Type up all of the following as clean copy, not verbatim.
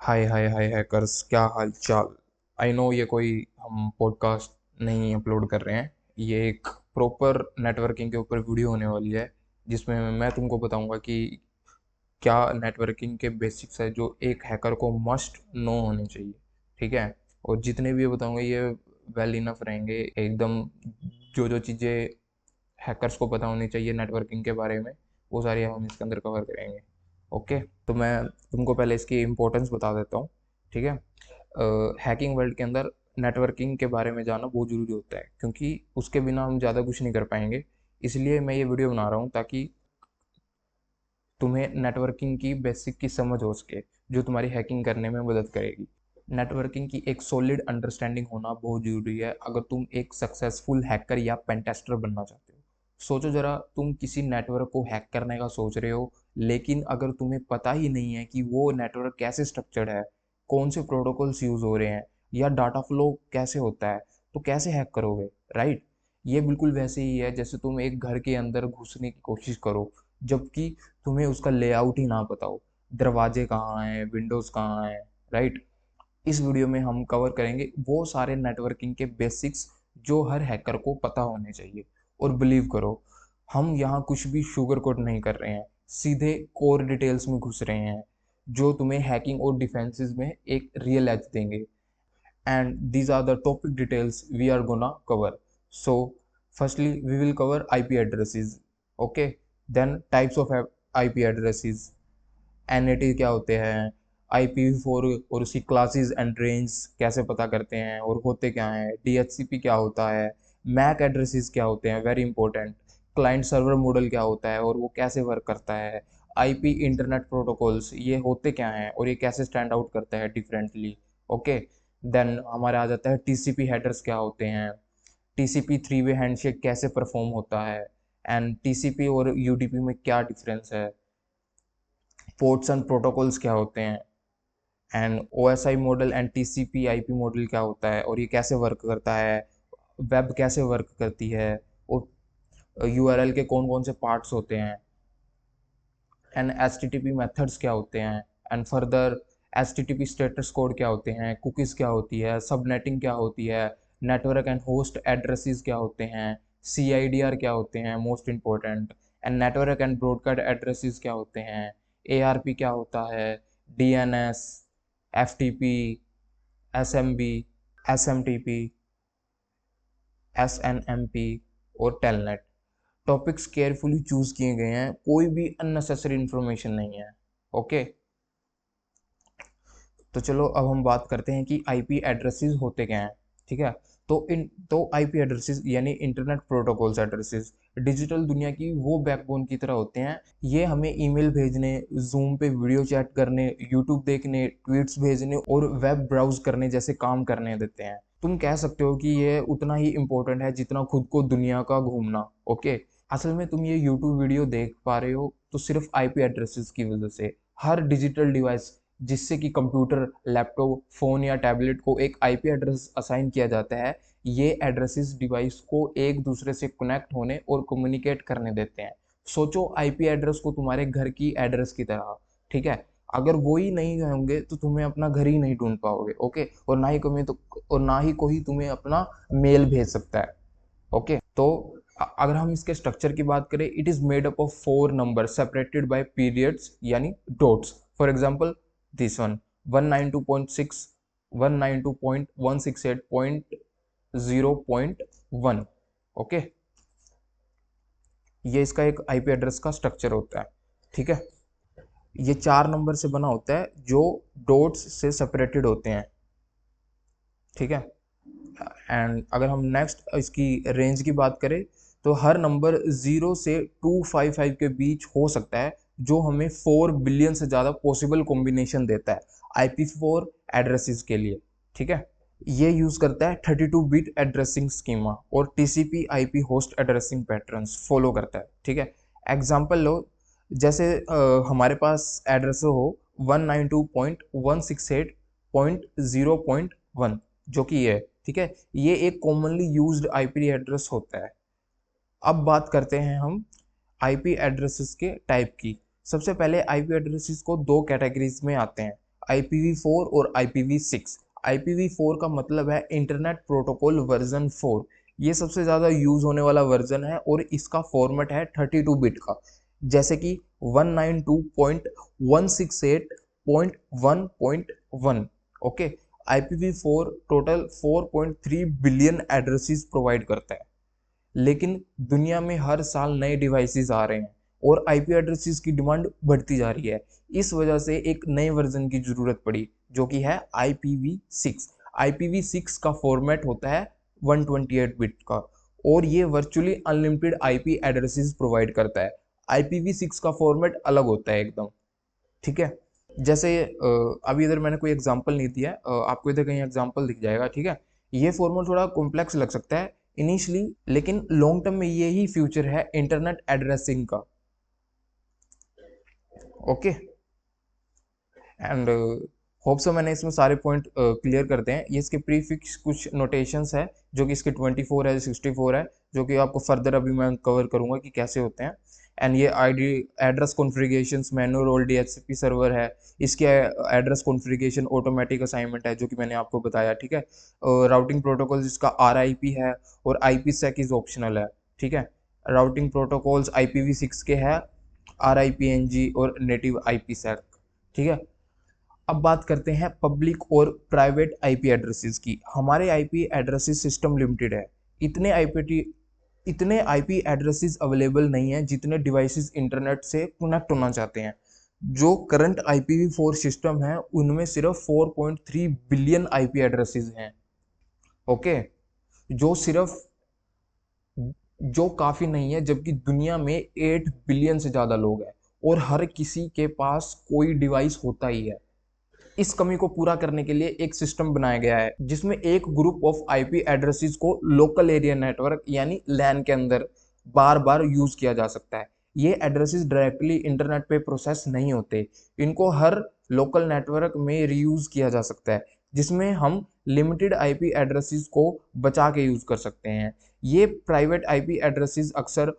हाय हाय हाय hackers, क्या हाल चाल। I know ये कोई हम पॉडकास्ट नहीं अपलोड कर रहे हैं। ये एक प्रॉपर नेटवर्किंग के ऊपर वीडियो होने वाली है, जिसमें मैं तुमको बताऊंगा कि क्या नेटवर्किंग के बेसिक्स है जो एक हैकर को मस्ट नो होने चाहिए। ठीक है। और जितने भी ये बताऊंगा ये वेल इनफ रहेंगे एकदम। जो जो चीज़ें हैकर्स को पता होनी चाहिए नेटवर्किंग के बारे में, वो सारी हम इसके अंदर कवर करेंगे। ओके। तो मैं तुमको पहले इसकी इम्पोर्टेंस बता देता हूँ। ठीक है। हैकिंग वर्ल्ड के अंदर नेटवर्किंग के बारे में जानना बहुत ज़रूरी होता है, क्योंकि उसके बिना हम ज़्यादा कुछ नहीं कर पाएंगे। इसलिए मैं ये वीडियो बना रहा हूँ ताकि तुम्हें नेटवर्किंग की बेसिक की समझ हो सके, जो तुम्हारी हैकिंग करने में मदद करेगी। नेटवर्किंग की एक सॉलिड अंडरस्टैंडिंग होना बहुत ज़रूरी है अगर तुम एक सक्सेसफुल हैकर या पेंटेस्टर बनना चाहते हो। सोचो ज़रा, तुम किसी नेटवर्क को हैक करने का सोच रहे हो, लेकिन अगर तुम्हें पता ही नहीं है कि वो नेटवर्क कैसे स्ट्रक्चर्ड है, कौन से प्रोटोकॉल्स यूज़ हो रहे हैं, या डाटा फ्लो कैसे होता है, तो कैसे हैक करोगे। राइट। ये बिल्कुल वैसे ही है जैसे तुम एक घर के अंदर घुसने की कोशिश करो, जबकि तुम्हें उसका लेआउट ही ना पता हो, दरवाजे कहाँ हैं, विंडोज़ कहाँ हैं। राइट। इस वीडियो में हम कवर करेंगे वो सारे नेटवर्किंग के बेसिक्स जो हर हैकर को पता होने चाहिए। और बिलीव करो, हम यहाँ कुछ भी शुगर कोट नहीं कर रहे हैं, सीधे कोर डिटेल्स में घुस रहे हैं, जो तुम्हें हैकिंग और डिफेंसेस में एक रियल एज देंगे। And these are the topic details we are gonna cover. So, firstly, we will cover IP addresses. Okay, then types of IP addresses, NAT क्या होते हैं, IPv4 और उसकी क्लासेस एंड रेंज कैसे पता करते हैं और होते क्या हैं, DHCP क्या होता है, मैक एड्रेसेस क्या होते हैं, very important, client server model क्या होता है और वो कैसे वर्क करता है, IP इंटरनेट प्रोटोकॉल्स ये होते क्या हैं और ये कैसे स्टैंड आउट करता है डिफरेंटली। ओके। देन हमारे आ जाता है TCP हेडर्स क्या होते हैं, TCP थ्री वे हैंडशेक कैसे परफॉर्म होता है, एंड TCP और UDP में क्या डिफरेंस है, पोर्ट्स एंड प्रोटोकॉल्स क्या होते हैं, and OSI model and TCP IP model क्या होता है और ये कैसे वर्क करता है, वेब कैसे वर्क करती है, और URL के कौन कौन से पार्ट्स होते हैं, एंड HTTP मेथड्स क्या होते हैं, and further HTTP status code क्या होते हैं, कुकीज़ क्या होती है, सबनेटिंग क्या होती है, नेटवर्क एंड होस्ट एड्रेसेस क्या होते हैं, CIDR क्या होते हैं most important, and network and broadcast addresses क्या होते हैं, ARP क्या होता है, DNS, FTP, SMB, SMTP, SNMP और टेलनेट। टॉपिक्स केयरफुली चूज किए गए हैं, कोई भी अननेसेसरी इंफॉर्मेशन नहीं है। ओके। तो चलो अब हम बात करते हैं कि आईपी एड्रेसेस होते क्या हैं। ठीक है। तो आईपी एड्रेसेस यानी इंटरनेट प्रोटोकॉल्स एड्रेसेस डिजिटल दुनिया की वो बैकबोन की तरह होते हैं। ये हमें ईमेल भेजने, जूम पे वीडियो चैट करने, यूट्यूब देखने, ट्वीट्स भेजने और वेब ब्राउज करने जैसे काम करने देते हैं। तुम कह सकते हो कि ये उतना ही इम्पोर्टेंट है जितना खुद को दुनिया का घूमना। ओके। असल में तुम ये यूट्यूब वीडियो देख पा रहे हो तो सिर्फ आईपी एड्रेसेस की वजह से। हर डिजिटल डिवाइस जिससे कि कंप्यूटर, लैपटॉप, फ़ोन या टैबलेट को एक आईपी एड्रेस असाइन किया जाता है, ये एड्रेसेस डिवाइस को एक दूसरे से कनेक्ट होने और कम्युनिकेट करने देते हैं। सोचो आईपी एड्रेस को तुम्हारे घर की एड्रेस की तरह। ठीक है। अगर वो ही नहीं होंगे तो तुम्हें अपना घर ही नहीं ढूंढ पाओगे। ओके। और ना ही कोई तुम्हें अपना मेल भेज सकता है। ओके। तो अगर हम इसके स्ट्रक्चर की बात करें, it is made up of 4 number separated by periods यानी dots. For example this one, 192.6, 192.168.0.1। Okay. ये इसका एक आईपी एड्रेस का स्ट्रक्चर होता है। ठीक है। ये 4 नंबर से बना होता है जो डॉट्स से सेपरेटेड होते हैं। ठीक है। एंड अगर हम नेक्स्ट इसकी रेंज की बात करें, तो हर नंबर 0 से 255 के बीच हो सकता है, जो हमें 4 बिलियन से ज़्यादा पॉसिबल कॉम्बिनेशन देता है IP4 एड्रेसेस के लिए। ठीक है। ये यूज़ करता है 32 बिट एड्रेसिंग स्कीमा और TCP/IP host addressing patterns follow करता है। ठीक है। एग्जाम्पल लो, जैसे हमारे पास एड्रेस हो 192.168.0.1, जो कि ये है। ठीक है। ये एक कॉमनली यूज्ड आईपी एड्रेस होता है। अब बात करते हैं हम आईपी एड्रेसेस के टाइप की। सबसे पहले आईपी एड्रेसेस को दो कैटेगरीज में आते हैं, IPv4 और IPv6। IPv4 का मतलब है इंटरनेट प्रोटोकॉल वर्जन 4। ये सबसे ज़्यादा यूज होने वाला वर्जन है और इसका फॉर्मेट है 32 बिट का, जैसे कि 192.168.1.1। Okay. IPv4 total 4.3 billion addresses provide करता है, लेकिन दुनिया में हर साल नए डिवाइसेस आ रहे हैं और आईपी एड्रेसेस की डिमांड बढ़ती जा रही है। इस वजह से एक नए वर्जन की जरूरत पड़ी, जो कि है IPv6। IPv6 का फॉर्मेट होता है 128 बिट का और ये virtually unlimited IP addresses provide करता है। IPv6 का फॉर्मेट अलग होता है एकदम। ठीक है। जैसे अभी इधर मैंने कोई एग्जांपल नहीं दिया है, आपको इधर कहीं एग्जांपल दिख जाएगा। ठीक है। ये फॉर्मूला थोड़ा कॉम्प्लेक्स लग सकता है इनिशियली, लेकिन लॉन्ग टर्म में ये ही फ्यूचर है इंटरनेट एड्रेसिंग का। ओके। एंड होप सो मैंने इसमें सारे पॉइंट क्लियर करते हैं। ये इसके प्रीफिक्स कुछ नोटेशंस है, जो कि इसके 24 है, 64 है, जो कि आपको फर्दर अभी मैं कवर करूंगा कि कैसे होते हैं। एंड ये ID address configurations manual role DHCP server है। इसके एड्रेस कॉन्फ़िगरेशन ऑटोमेटिक असाइनमेंट है, जो कि मैंने आपको बताया। ठीक है। राउटिंग प्रोटोकॉल जिसका RIP है और IPsec इज ऑप्शनल है। ठीक है। राउटिंग प्रोटोकॉल्स IPv6 के है, RIPNG और नेटिव IPsec। ठीक है। अब बात करते हैं पब्लिक और प्राइवेट आईपी एड्रेसेस की। हमारे आईपी एड्रेसेस सिस्टम लिमिटेड है। इतने आईपी एड्रेसेस अवेलेबल नहीं है जितने डिवाइसेस इंटरनेट से कनेक्ट होना चाहते हैं। जो करंट IPv4 सिस्टम है उनमें सिर्फ 4.3 बिलियन आईपी एड्रेसेस हैं। ओके। जो सिर्फ जो काफी नहीं है, जबकि दुनिया में 8 बिलियन से ज्यादा लोग हैं और हर किसी के पास कोई डिवाइस होता ही है। इस कमी को पूरा करने के लिए एक सिस्टम बनाया गया है, जिसमें एक ग्रुप ऑफ आईपी एड्रेसेस को लोकल एरिया नेटवर्क यानी लैन के अंदर बार बार यूज किया जा सकता है। ये एड्रेसेस डायरेक्टली इंटरनेट पे प्रोसेस नहीं होते, इनको हर लोकल नेटवर्क में रीयूज किया जा सकता है, जिसमें हम लिमिटेड आईपी एड्रेसेस को बचा के यूज कर सकते हैं। ये प्राइवेट आईपी एड्रेसेस अक्सर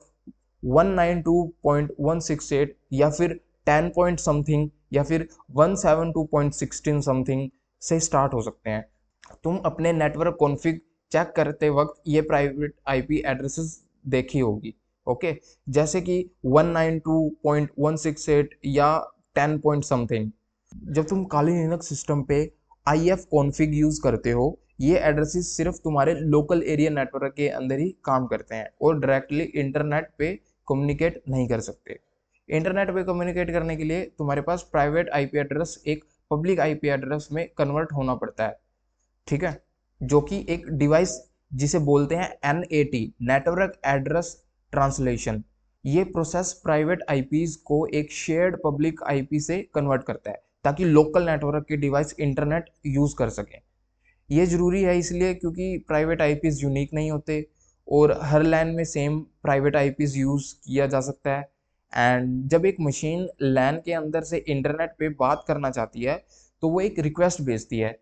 192.168 या फिर 10 पॉइंट समथिंग या फिर 172.16 समथिंग से स्टार्ट हो सकते हैं। तुम अपने नेटवर्क कॉन्फ़िग चेक करते वक्त ये प्राइवेट आईपी एड्रेसेस देखी होगी। ओके। जैसे कि 192.168 या 10 पॉइंट समथिंग। जब तुम काली लिनक्स सिस्टम पे IF कॉन्फ़िग यूज करते हो, ये एड्रेसेस सिर्फ तुम्हारे लोकल एरिया नेटवर्क के अंदर ही काम करते हैं और डायरेक्टली इंटरनेट पे कम्युनिकेट नहीं कर सकते। इंटरनेट पे कम्युनिकेट करने के लिए तुम्हारे पास प्राइवेट आईपी एड्रेस एक पब्लिक आईपी एड्रेस में कन्वर्ट होना पड़ता है। ठीक है। जो कि एक डिवाइस जिसे बोलते हैं NAT, नेटवर्क एड्रेस ट्रांसलेशन। ये प्रोसेस प्राइवेट आईपीज को एक शेयर्ड पब्लिक आईपी से कन्वर्ट करता है, ताकि लोकल नेटवर्क के डिवाइस इंटरनेट यूज कर सकें। ये जरूरी है इसलिए क्योंकि प्राइवेट आईपीज यूनिक नहीं होते और हर लैन में सेम प्राइवेट आईपीज यूज किया जा सकता है। एंड जब एक मशीन लैन के अंदर से इंटरनेट पे बात करना चाहती है, तो वो एक रिक्वेस्ट भेजती है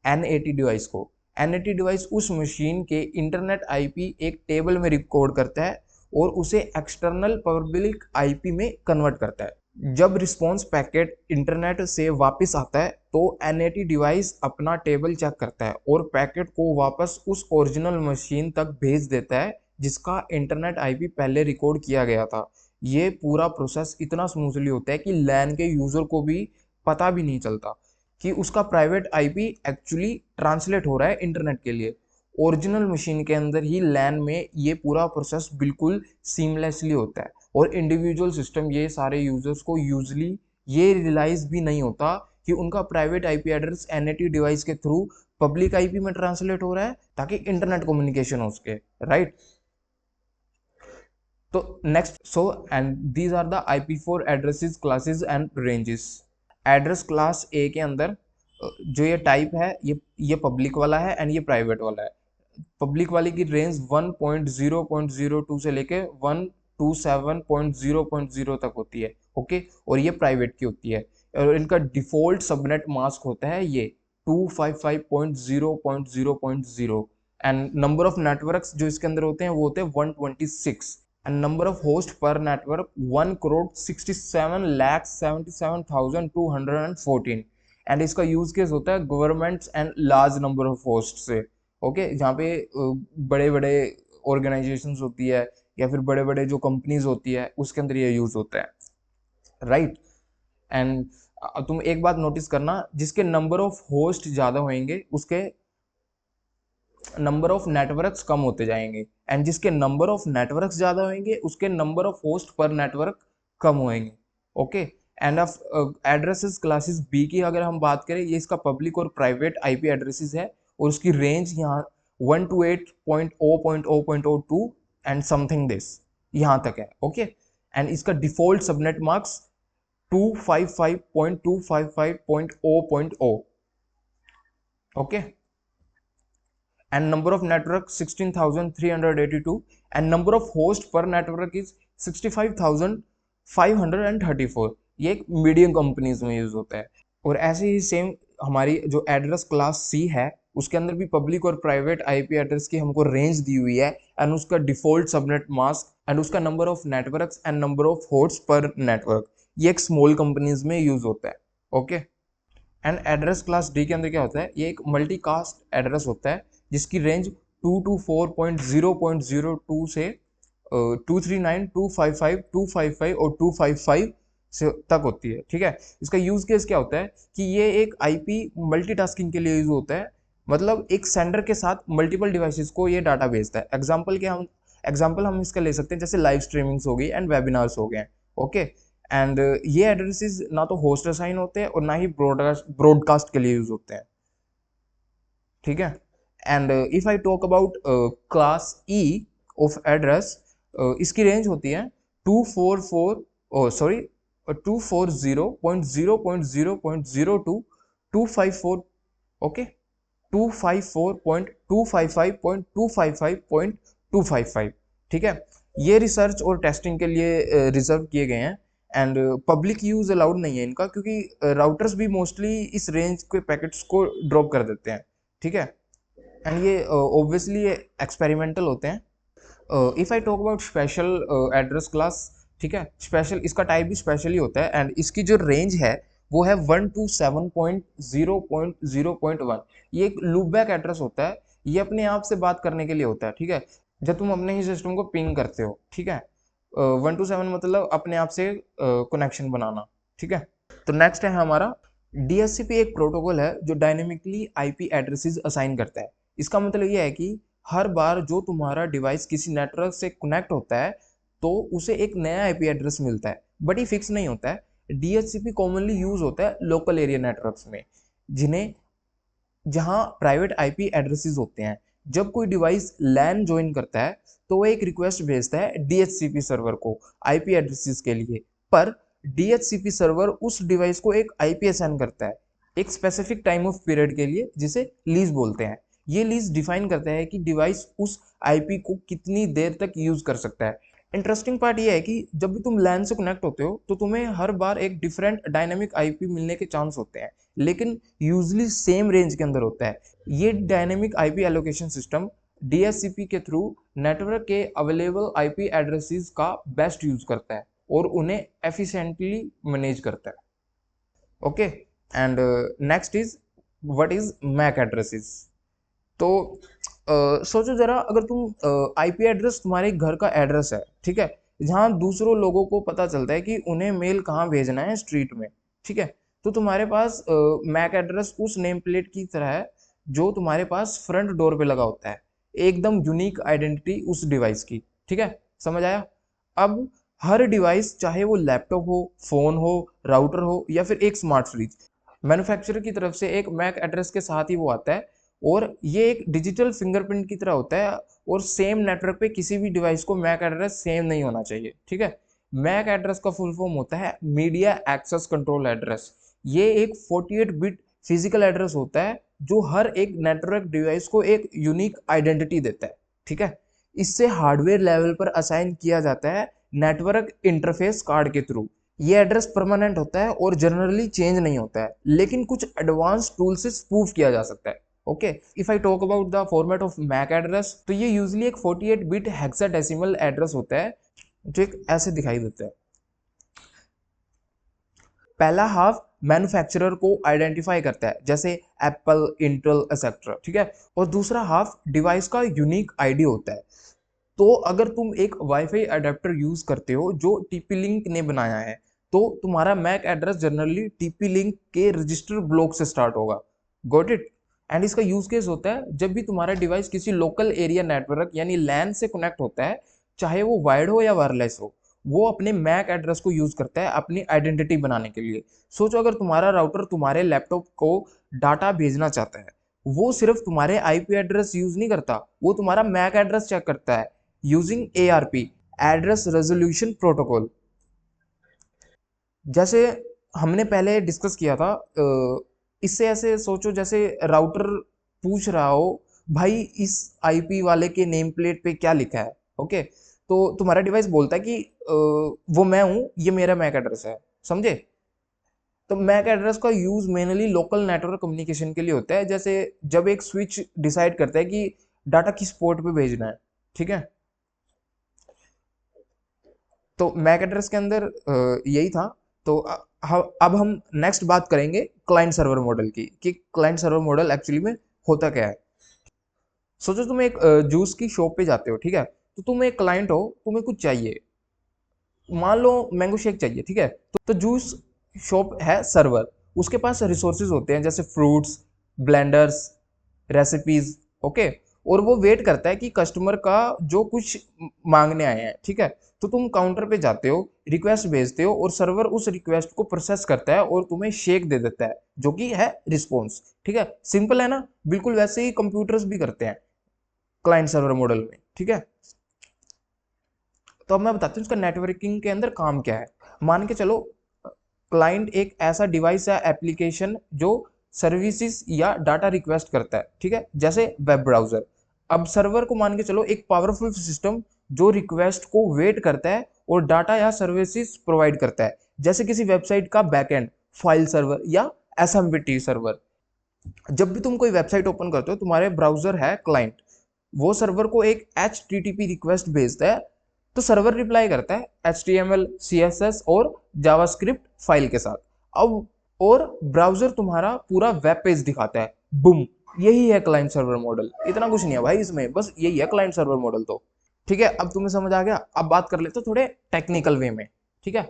NAT डिवाइस को। NAT डिवाइस उस मशीन के इंटरनेट आईपी एक टेबल में रिकॉर्ड करता है और उसे एक्सटर्नल पब्लिक आईपी में कन्वर्ट करता है। जब रिस्पॉन्स पैकेट इंटरनेट से वापस आता है, तो NAT डिवाइस अपना टेबल चेक करता है और पैकेट को वापस उस ओरिजिनल मशीन तक भेज देता है जिसका इंटरनेट आईपी पहले रिकॉर्ड किया गया था। ये पूरा प्रोसेस इतना स्मूथली होता है कि लैन के यूजर को भी पता भी नहीं चलता कि उसका प्राइवेट आईपी एक्चुअली ट्रांसलेट हो रहा है इंटरनेट के लिए। ओरिजिनल मशीन के अंदर ही लैन में ये पूरा प्रोसेस बिल्कुल सीमलेसली होता है और इंडिविजुअल सिस्टम ये सारे यूजर्स को यूजली ये रियलाइज भी नहीं होता कि उनका private IP address NAT device के थ्रू पब्लिक आईपी में ट्रांसलेट हो रहा है, ताकि इंटरनेट कम्युनिकेशन हो सके। राइट। तो next, so and these are the IP4 addresses classes and ranges. Address class A के अंदर जो ये टाइप है, ये पब्लिक वाला है एंड ये प्राइवेट वाला है। पब्लिक वाले की रेंज 1.0.02 से लेके 127.0.0 तक होती है। ओके। और ये प्राइवेट की होती है और इनका डिफॉल्ट सबनेट मास्क होता है ये 255.0.0.0 एंड नंबर ऑफ नेटवर्क्स जो इसके अंदर होते हैं वो होते हैं 126 एंड नंबर ऑफ होस्ट पर नेटवर्क 1,67,77,214 एंड इसका यूज केस होता है governments and large number of host से। ओके, जहाँ पे बड़े बड़े ऑर्गेनाइजेशंस होती है या फिर बड़े बड़े जो कंपनीज होती है उसके अंदर ये यूज होता है, राइट। एंड तुम एक बात नोटिस करना, जिसके नंबर ऑफ होस्ट ज्यादा होंगे उसके नंबर ऑफ नेटवर्क्स कम होते जाएंगे, एंड जिसके नंबर ऑफ नेटवर्क्स ज्यादा होंगे उसके नंबर ऑफ होस्ट पर नेटवर्क कम होंगे। Okay, and of addresses classes B की अगर हम बात करें, ये इसका पब्लिक और प्राइवेट आईपी एड्रेसेस है, और उसकी रेंज यहाँ 128.0.0.02 एंड समथिंग दिस यहाँ तक है। ओके, एंड इसका default subnet marks 255.255.0.0। Okay, and number of network 16,382 and number of host per network is 65,534। ये एक मीडियम कंपनीज में यूज होता है। और ऐसे ही सेम हमारी जो एड्रेस क्लास सी है उसके अंदर भी पब्लिक और प्राइवेट आईपी एड्रेस की हमको रेंज दी हुई है, एंड उसका डिफॉल्ट सबनेट मास्क एंड उसका number of networks and number of host पर नेटवर्क, ये एक स्मॉल कंपनीज में यूज होता है। Okay, and address class D के अंदर क्या होता है, ये एक मल्टीकास्ट एड्रेस होता है जिसकी रेंज 224.0.02 से 239, 255, 255 और 255 से तक होती है। ठीक है, इसका यूज केस क्या होता है कि ये एक आईपी मल्टीटास्किंग के लिए यूज होता है, मतलब एक सेंडर के साथ मल्टीपल डिवाइसेस को ये डाटा भेजता है। एग्जाम्पल हम इसका ले सकते हैं, जैसे लाइव स्ट्रीमिंग्स हो गई एंड वेबिनार्स हो गए। ओके, एंड ये एड्रेसेस ना तो होस्ट असाइन होते हैं और ना ही ब्रॉडकास्ट के लिए यूज होते हैं। ठीक है, and if I talk about class E of address, इसकी रेंज होती है 240.0.0.02 254, ओके, 254.255.255.255। ठीक है, ये रिसर्च और टेस्टिंग के लिए रिजर्व किए गए हैं, एंड पब्लिक यूज अलाउड नहीं है इनका, क्योंकि राउटर्स भी मोस्टली इस रेंज के पैकेट्स को ड्रॉप कर देते हैं। ठीक है, एंड ये ऑब्वियसली एक्सपेरिमेंटल होते हैं। If I talk about special address class, ठीक है, स्पेशल इसका टाइप भी स्पेशल ही होता है, एंड इसकी जो रेंज है वो है 127.0.0.1। ये एक लूपबैक एड्रेस होता है, ये अपने आप से बात करने के लिए होता है। ठीक है, जब तुम अपने ही सिस्टम को पिंग करते हो, ठीक है, 127 मतलब अपने आप से कनेक्शन बनाना। ठीक है, तो नेक्स्ट है हमारा डीएचसीपी, एक प्रोटोकॉल है जो डायनेमिकली आईपी एड्रेसेस असाइन करता है। इसका मतलब ये है कि हर बार जो तुम्हारा डिवाइस किसी नेटवर्क से कनेक्ट होता है तो उसे एक नया आईपी एड्रेस मिलता है, बट ये फिक्स नहीं होता है। डीएचसीपी कॉमनली यूज होता है लोकल एरिया नेटवर्क्स में, जहां प्राइवेट आईपी एड्रेसेस होते हैं। जब कोई डिवाइस लैन ज्वाइन करता है तो वो एक रिक्वेस्ट भेजता है डीएचसीपी सर्वर को आईपी एड्रेसेस के लिए, पर डीएचसीपी सर्वर उस डिवाइस को एक आईपी असाइन करता है एक स्पेसिफिक टाइम ऑफ पीरियड के लिए, जिसे लीज बोलते हैं। ये लीज डिफाइन करता है कि डिवाइस उस आईपी को कितनी देर तक यूज कर सकता है। इंटरेस्टिंग पार्ट ये है कि जब भी तुम लैन से कनेक्ट होते हो तो तुम्हें हर बार एक डिफरेंट डायनेमिक आईपी मिलने के चांस होते हैं, लेकिन यूजली सेम रेंज के अंदर होता है। ये dynamic IP allocation system DHCP के थ्रू नेटवर्क के अवेलेबल आईपी एड्रेसेस का बेस्ट यूज करता है और उन्हें एफिशिएंटली मैनेज करता है। Okay, and next is what is MAC addresses. तो सोचो जरा, अगर तुम आईपी एड्रेस तुम्हारे घर का एड्रेस है, ठीक है, जहाँ दूसरों लोगों को पता चलता है कि उन्हें मेल कहाँ भेजना है स्ट्रीट में, ठीक है, तो तुम्हारे पास मैक एड्रेस उस नेम प्लेट की तरह है जो तुम्हारे पास फ्रंट डोर पे लगा होता है, एकदम यूनिक आइडेंटिटी उस डिवाइस की। ठीक है, समझ आया? अब हर डिवाइस, चाहे वो लैपटॉप हो, फोन हो, राउटर हो या फिर एक स्मार्ट फ्रिज, मैन्युफैक्चरर की तरफ से एक मैक एड्रेस के साथ ही वो आता है, और ये एक डिजिटल फिंगरप्रिंट की तरह होता है, और सेम नेटवर्क पे किसी भी डिवाइस को मैक एड्रेस सेम नहीं होना चाहिए। ठीक है, मैक एड्रेस का फुल फॉर्म होता है मीडिया एक्सेस कंट्रोल एड्रेस। ये एक 48 बिट फिजिकल एड्रेस होता है जो हर एक नेटवर्क डिवाइस को एक यूनिक आइडेंटिटी देता है। ठीक है, इससे हार्डवेयर लेवल पर असाइन किया जाता है नेटवर्क इंटरफेस कार्ड के थ्रू। ये एड्रेस परमानेंट होता है और जनरली चेंज नहीं होता है, लेकिन कुछ एडवांस टूल से स्पूफ किया जा सकता है। Okay, if I talk about the format of MAC address, तो ये यूजली एक 48 बिट हेक्साडेसिमल एड्रेस होता है जो एक ऐसे दिखाई देता है। पहला हाफ मैन्युफैक्चरर को आइडेंटिफाई करता है, जैसे एप्पल, इंटेल एक्सेट्रा, ठीक है, और दूसरा हाफ डिवाइस का यूनिक आईडी होता है। तो अगर तुम एक वाईफाई अडेप्टर यूज करते हो जो टीपी लिंक ने बनाया है, तो तुम्हारा MAC address generally TP link के रजिस्टर ब्लॉक से स्टार्ट होगा। Got it? एंड इसका यूज केस होता है जब भी तुम्हारा डिवाइस किसी लोकल एरिया नेटवर्क यानी लैन से कनेक्ट होता है, चाहे वो वायर्ड हो या वायरलेस हो, वो अपने मैक एड्रेस को यूज करता है अपनी आइडेंटिटी बनाने के लिए। सोचो अगर तुम्हारा राउटर तुम्हारे लैपटॉप को डाटा भेजना चाहता है, वो सिर्फ तुम्हारे आईपी एड्रेस यूज नहीं करता, वो तुम्हारा मैक एड्रेस चेक करता है using ARP, address resolution protocol. जैसे हमने पहले डिस्कस किया था, इससे ऐसे सोचो जैसे राउटर पूछ रहा हो, भाई इस आईपी वाले के नेम प्लेट पे क्या लिखा है, ओके, तो तुम्हारा डिवाइस बोलता है कि वो मैं हूं, ये मेरा मैक एड्रेस है, समझे? तो मैक एड्रेस का use mainly local network communication के लिए होता है, जैसे जब एक स्विच डिसाइड करता है कि डाटा किस पोर्ट पे भेजना है, ठीक है। तो मैक एड्रेस के अंदर यही था। तो अब हम नेक्स्ट बात करेंगे क्लाइंट सर्वर मॉडल की, कि क्लाइंट सर्वर मॉडल एक्चुअली में होता क्या है। सोचो तुम एक जूस की शॉप पे जाते हो, ठीक है, तो तुम एक क्लाइंट हो, तुम्हें कुछ चाहिए, मान लो मैंगो शेक चाहिए, ठीक है, तो जूस शॉप है सर्वर, उसके पास रिसोर्सेज होते हैं जैसे फ्रूट्स, ब्लेंडर्स, रेसिपीज, ओके, और वो वेट करता है कि कस्टमर का जो कुछ मांगने आए हैं, ठीक है, तो तुम काउंटर पे जाते हो, रिक्वेस्ट भेजते हो, और सर्वर उस रिक्वेस्ट को प्रोसेस करता है और तुम्हें शेक दे देता है जो कि है रिस्पॉन्स, ठीक है। सिंपल है ना? बिल्कुल वैसे ही कंप्यूटर्स भी करते हैं क्लाइंट सर्वर मॉडल में, ठीक है। तो अब मैं बताती हूँ इसका नेटवर्किंग के अंदर काम क्या है। मान के चलो क्लाइंट एक ऐसा डिवाइस या एप्लीकेशन जो सर्विसेज या डाटा रिक्वेस्ट करता है, ठीक है, जैसे वेब ब्राउजर। अब सर्वर को मान के चलो एक पावरफुल सिस्टम जो रिक्वेस्ट को वेट करता है और डाटा या सर्विसेज प्रोवाइड करता है, जैसे किसी वेबसाइट का बैकएंड, फाइल सर्वर या एसएमपीटी सर्वर। जब भी तुम कोई वेबसाइट ओपन करते हो, तुम्हारे ब्राउजर है क्लाइंट, वो सर्वर को एक HTTP रिक्वेस्ट भेजता है, तो सर्वर रिप्लाई करता है HTML, CSS और जावास्क्रिप्ट फाइल के साथ। अब और ब्राउजर तुम्हारा पूरा वेब पेज दिखाता है, बुम। यही है क्लाइंट सर्वर मॉडल, इतना कुछ नहीं है भाई इसमें, बस यही है क्लाइंट सर्वर मॉडल। तो ठीक है, अब तुम्हें समझ आ गया। अब बात कर लेते थोड़े टेक्निकल वे में, ठीक है।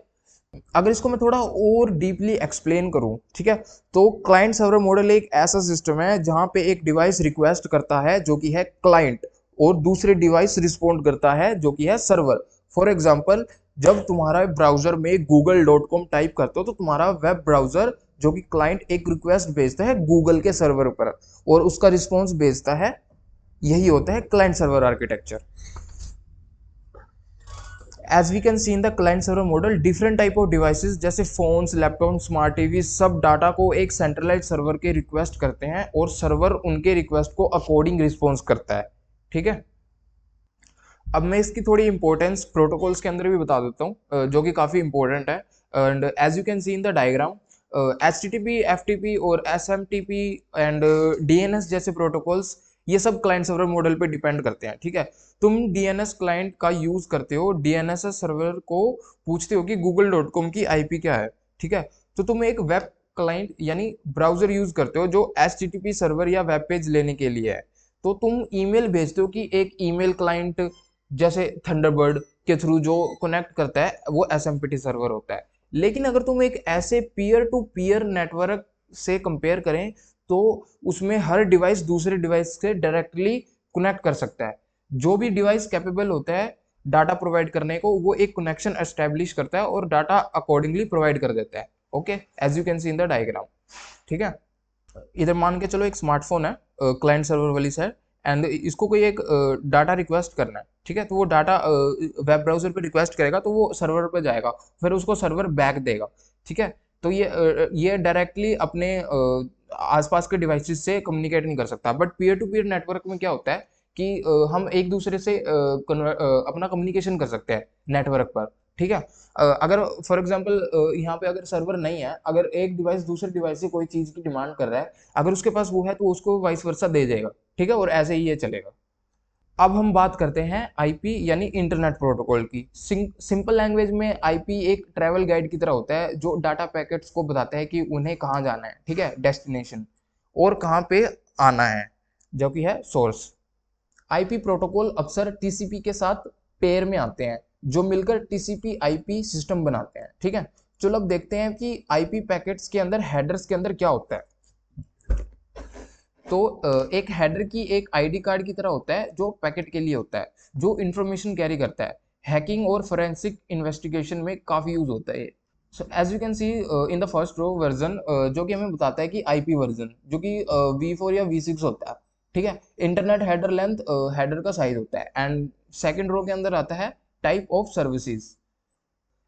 अगर इसको मैं थोड़ा और डीपली एक्सप्लेन करूं, ठीक है, तो क्लाइंट सर्वर मॉडल एक ऐसा सिस्टम है जहां पे एक डिवाइस रिक्वेस्ट करता है जो कि है क्लाइंट, और दूसरे डिवाइस रिस्पॉन्ड करता है जो कि है सर्वर। फॉर एग्जांपल, जब तुम्हारा ब्राउजर में google.com टाइप करते हो, तो तुम्हारा वेब ब्राउजर जो कि क्लाइंट एक रिक्वेस्ट भेजता है गूगल के सर्वर पर, और उसका रिस्पॉन्स भेजता है। यही होता है client server architecture. As we can see in the client server model, different type of devices जैसे फोन्स, लैपटॉप, स्मार्ट टीवी, सब डाटा को एक सेंट्रलाइज सर्वर के रिक्वेस्ट करते हैं, और सर्वर उनके रिक्वेस्ट को अकॉर्डिंग रिस्पॉन्स करता है, ठीक है। अब मैं इसकी थोड़ी इंपॉर्टेंस प्रोटोकॉल्स के अंदर भी बता देता हूँ, जो कि काफ़ी इंपॉर्टेंट है। And as you can see in the diagram, HTTP, FTP और SMTP एंड DNS जैसे प्रोटोकॉल्स, ये सब क्लाइंट सर्वर मॉडल पे डिपेंड करते हैं, ठीक है। तुम DNS क्लाइंट का यूज करते हो, DNS सर्वर को पूछते हो कि google.com की IP क्या है, ठीक है। तो तुम एक वेब क्लाइंट यानी ब्राउजर यूज करते हो जो HTTP सर्वर या वेब पेज लेने के लिए है। तो तुम ईमेल भेजते हो कि एक ईमेल क्लाइंट जैसे थंडरबर्ड के थ्रू जो कनेक्ट करता है वो SMPT सर्वर होता है। लेकिन अगर तुम एक ऐसे पीयर टू पीयर नेटवर्क से कंपेयर करें, तो उसमें हर डिवाइस दूसरे डिवाइस से डायरेक्टली कनेक्ट कर सकता है। जो भी डिवाइस कैपेबल होता है डाटा प्रोवाइड करने को, वो एक कनेक्शन एस्टेब्लिश करता है और डाटा अकॉर्डिंगली प्रोवाइड कर देता है, okay, as you can see in the diagram, ठीक है। इधर मान के चलो एक स्मार्टफोन है क्लाइंट सर्वर वाली साइड, एंड इसको कोई एक डाटा रिक्वेस्ट करना है, ठीक है, तो वो डाटा वेब ब्राउजर पे रिक्वेस्ट करेगा, तो वो सर्वर पे जाएगा, फिर उसको सर्वर बैक देगा, ठीक है। तो ये डायरेक्टली अपने आसपास के डिवाइसेस से कम्युनिकेट नहीं कर सकता। But peer to peer network में क्या होता है कि हम एक दूसरे से अपना कम्युनिकेशन कर सकते हैं नेटवर्क पर, ठीक है। अगर फॉर एग्जांपल यहाँ पे अगर सर्वर नहीं है, अगर एक डिवाइस दूसरे डिवाइस से कोई चीज़ की डिमांड कर रहा है, अगर उसके पास वो है तो उसको वाइस वर्सा दे जाएगा, ठीक है, और ऐसे ही ये चलेगा। अब हम बात करते हैं आईपी यानी इंटरनेट प्रोटोकॉल की। सिंपल लैंग्वेज में आईपी एक ट्रैवल गाइड की तरह होता है जो डाटा पैकेट्स को बताता है कि उन्हें कहाँ जाना है, ठीक है, डेस्टिनेशन, और कहाँ पे आना है, जो कि है सोर्स। आईपी प्रोटोकॉल अक्सर टीसीपी के साथ पेयर में आते हैं जो मिलकर टीसीपी आईपी सिस्टम बनाते हैं, ठीक है। चलो अब देखते हैं कि आईपी पैकेट्स के अंदर, हेडर्स के अंदर क्या होता है। तो एक हेडर की एक आईडी कार्ड की तरह होता है जो पैकेट के लिए होता है, जो इन्फॉर्मेशन कैरी करता है। हैकिंग और फोरेंसिक इन्वेस्टिगेशन में काफ़ी यूज होता है ये। So as you can see in the first row version, जो कि हमें बताता है कि आईपी वर्जन जो कि V4 या V6 होता है, ठीक है। इंटरनेट हेडर लेंथ, हेडर का साइज होता है। एंड सेकंड रो के अंदर आता है type of services,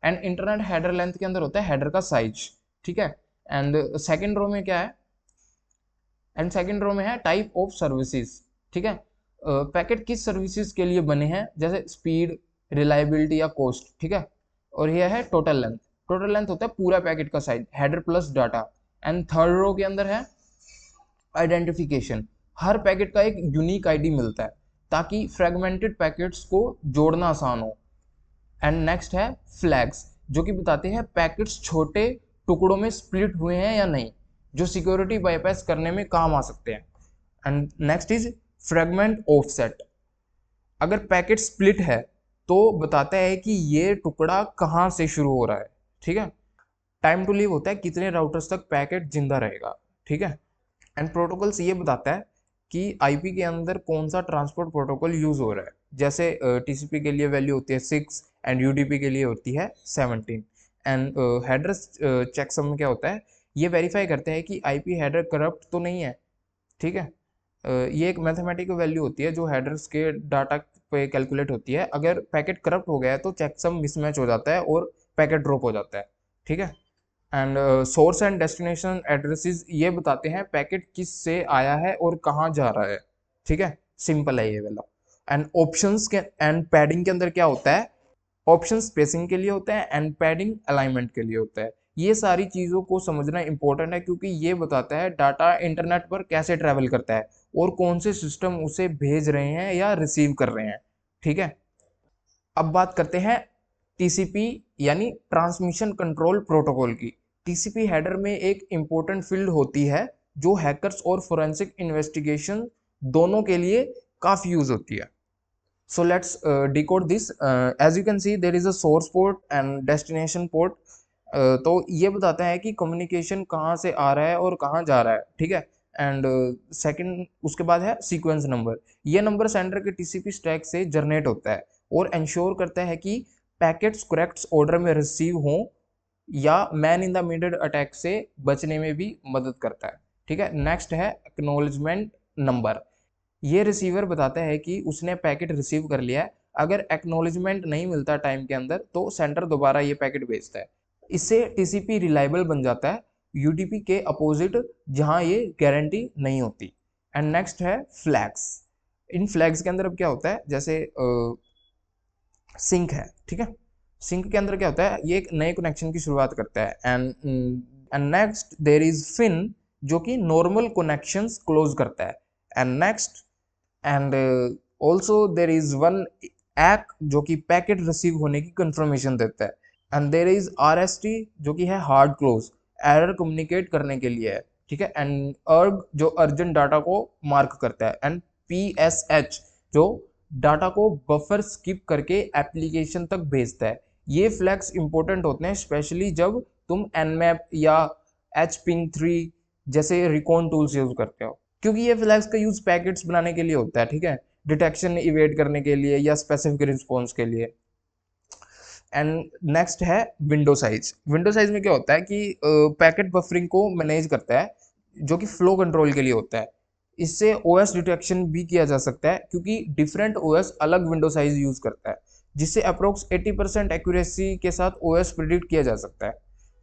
and internet header length के अंदर होता है हेडर का साइज, ठीक है। एंड सेकंड रो में क्या है, एंड सेकंड रो में है टाइप ऑफ सर्विसेज, ठीक है। पैकेट किस सर्विसेज के लिए बने हैं, जैसे स्पीड, रिलायबिलिटी या कॉस्ट, ठीक है। और यह है टोटल लेंथ। टोटल लेंथ होता है पूरा पैकेट का size, header plus data. And third row के अंदर है आइडेंटिफिकेशन। हर पैकेट का एक यूनिक आईडी मिलता है ताकि फ्रेगमेंटेड पैकेट्स को जोड़ना आसान हो। एंड नेक्स्ट है फ्लैग्स, जो कि बताते हैं पैकेट्स छोटे टुकड़ों में स्प्लिट हुए हैं या नहीं, जो सिक्योरिटी बाईपास करने में काम आ सकते हैं। And next is fragment offset. अगर पैकेट स्प्लिट है तो बताता है कि ये टुकड़ा कहाँ से शुरू हो रहा है, ठीक है। टाइम टू लीव होता है कितने राउटर्स तक पैकेट जिंदा रहेगा, ठीक है। एंड प्रोटोकॉल्स ये बताता है कि आईपी के अंदर कौन सा ट्रांसपोर्ट प्रोटोकॉल यूज हो रहा है। जैसे टीसीपी के लिए वैल्यू होती है 6 एंड यूडीपी के लिए होती है 17। एंड हेडर्स चेकसम में क्या होता है, ये वेरीफाई करते हैं कि आईपी हेडर करप्ट तो नहीं है, ठीक है। ये एक मैथमेटिकल वैल्यू होती है जो हेडर्स के डाटा पे कैलकुलेट होती है। अगर पैकेट करप्ट हो गया है तो चेकसम मिसमैच हो जाता है और पैकेट ड्रॉप हो जाता है, ठीक है। And source and destination addresses ये बताते हैं पैकेट किस से आया है और कहाँ जा रहा है, ठीक है। सिंपल है ये वाला। एंड ऑप्शंस के एंड पैडिंग के अंदर क्या होता है, ऑप्शन स्पेसिंग के लिए होता है एंड पैडिंग अलाइनमेंट के लिए होता है। ये सारी चीज़ों को समझना इंपॉर्टेंट है क्योंकि ये बताता है डाटा इंटरनेट पर कैसे ट्रैवल करता है और कौन से सिस्टम उसे भेज रहे हैं या रिसीव कर रहे हैं, ठीक है। अब बात करते हैं टीसीपी यानी ट्रांसमिशन कंट्रोल प्रोटोकॉल की। टीसीपी हेडर में एक इंपॉर्टेंट फील्ड होती है जो हैकर्स और फोरेंसिक इन्वेस्टिगेशन दोनों के लिए काफ़ी यूज होती है। So let's decode this. As you can see, there is a source port and destination port. तो ये बताता है कि कम्युनिकेशन कहाँ से आ रहा है और कहाँ जा रहा है, ठीक है। एंड सेकंड उसके बाद है सीक्वेंस नंबर। ये नंबर सेंडर के टीसीपी स्टैक से जनरेट होता है और इंश्योर करता है कि पैकेट्स करेक्ट ऑर्डर में रिसीव हों या man in the middle attack से बचने में भी मदद करता है, ठीक है। नेक्स्ट है एक्नॉलेजमेंट नंबर। ये रिसीवर बताता है कि उसने पैकेट रिसीव कर लिया है। अगर एक्नॉलेजमेंट नहीं मिलता टाइम के अंदर तो सेंटर दोबारा ये पैकेट भेजता है। इससे टीसीपी रिलायबल बन जाता है, यूडीपी के अपोजिट जहां ये गारंटी नहीं होती। एंड नेक्स्ट है फ्लैग्स। इन फ्लैग्स के अंदर अब क्या होता है, जैसे सिंक है, ठीक है। सिंक के अंदर क्या होता है, ये एक नए कनेक्शन की शुरुआत करता है। And next there is fin, जो कि नॉर्मल कनेक्शंस क्लोज करता है। And next and also there is one act जो कि पैकेट रिसीव होने की कंफर्मेशन देता है। एंड देर इज RST जो कि है हार्ड क्लोज, एरर कम्युनिकेट करने के लिए है, ठीक है। एंड अर्ग जो अर्जेंट डाटा को मार्क करता है। एंड PSH जो डाटा को बफर स्किप करके एप्लीकेशन तक भेजता है। ये फ्लैग्स इंपॉर्टेंट होते हैं स्पेशली जब तुम Nmap या HPing3 जैसे रिकॉन टूल्स यूज करते हो, क्योंकि ये फ्लैग्स का यूज पैकेट्स बनाने के लिए होता है, ठीक है, डिटेक्शन इवेट करने के लिए या स्पेसिफिक रिस्पॉन्स के लिए। एंड नेक्स्ट है विंडो साइज। विंडो साइज में क्या होता है कि पैकेट बफरिंग को मैनेज करता है, जो कि फ्लो कंट्रोल के लिए होता है। इससे OS डिटेक्शन भी किया जा सकता है क्योंकि डिफरेंट OS अलग विंडो साइज यूज करता है, जिससे अप्रोक्स 80% एक्यूरेसी के साथ OS प्रिडिक्ट किया जा सकता है,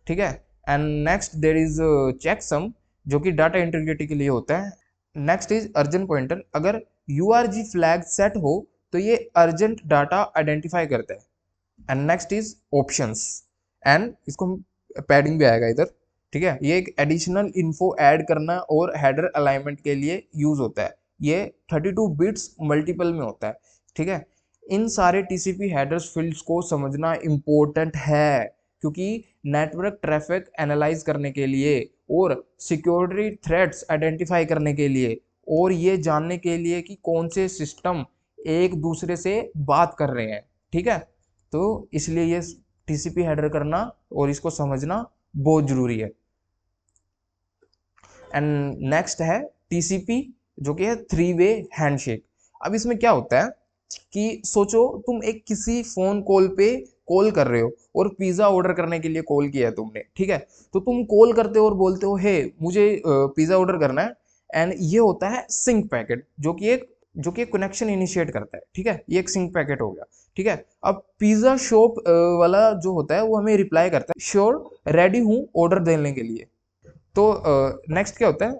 ठीक है। And next there is checksum जो कि डाटा इंटीग्रिटी के लिए होता है। Next is urgent pointer. अगर URG फ्लैग सेट हो तो ये अर्जेंट डाटा आइडेंटिफाई करता है। And next is options, and इसको पैडिंग भी आएगा इधर, ठीक है। ये एक एडिशनल इन्फो ऐड करना और हेडर अलाइनमेंट के लिए यूज होता है। ये 32 बिट्स मल्टीपल में होता है, ठीक है। इन सारे टीसीपी हेडर्स फील्ड्स को समझना इम्पोर्टेंट है, क्योंकि नेटवर्क ट्रैफिक एनालाइज करने के लिए और सिक्योरिटी थ्रेट्स आइडेंटिफाई करने के लिए और ये जानने के लिए कि कौन से सिस्टम एक दूसरे से बात कर रहे हैं, ठीक है। तो इसलिए ये टीसीपी हेडर करना और इसको समझना बहुत जरूरी है। एंड नेक्स्ट है टीसीपी, जो कि है 3-वे हैंडशेक। अब इसमें क्या होता है कि सोचो तुम एक किसी फोन कॉल पे कॉल कर रहे हो और पिज्जा ऑर्डर करने के लिए कॉल किया है तुमने, ठीक है। तो तुम कॉल करते हो और बोलते हो हे मुझे पिज्जा ऑर्डर करना है, एंड ये होता है सिंक पैकेट, जो कि एक कनेक्शन इनिशिएट करता है, ठीक है। ये एक सिंक पैकेट हो गया, ठीक है। अब पिज्जा शॉप वाला जो होता है वो हमें रिप्लाई करता है श्योर रेडी हूँ ऑर्डर देने के लिए। तो नेक्स्ट क्या होता है,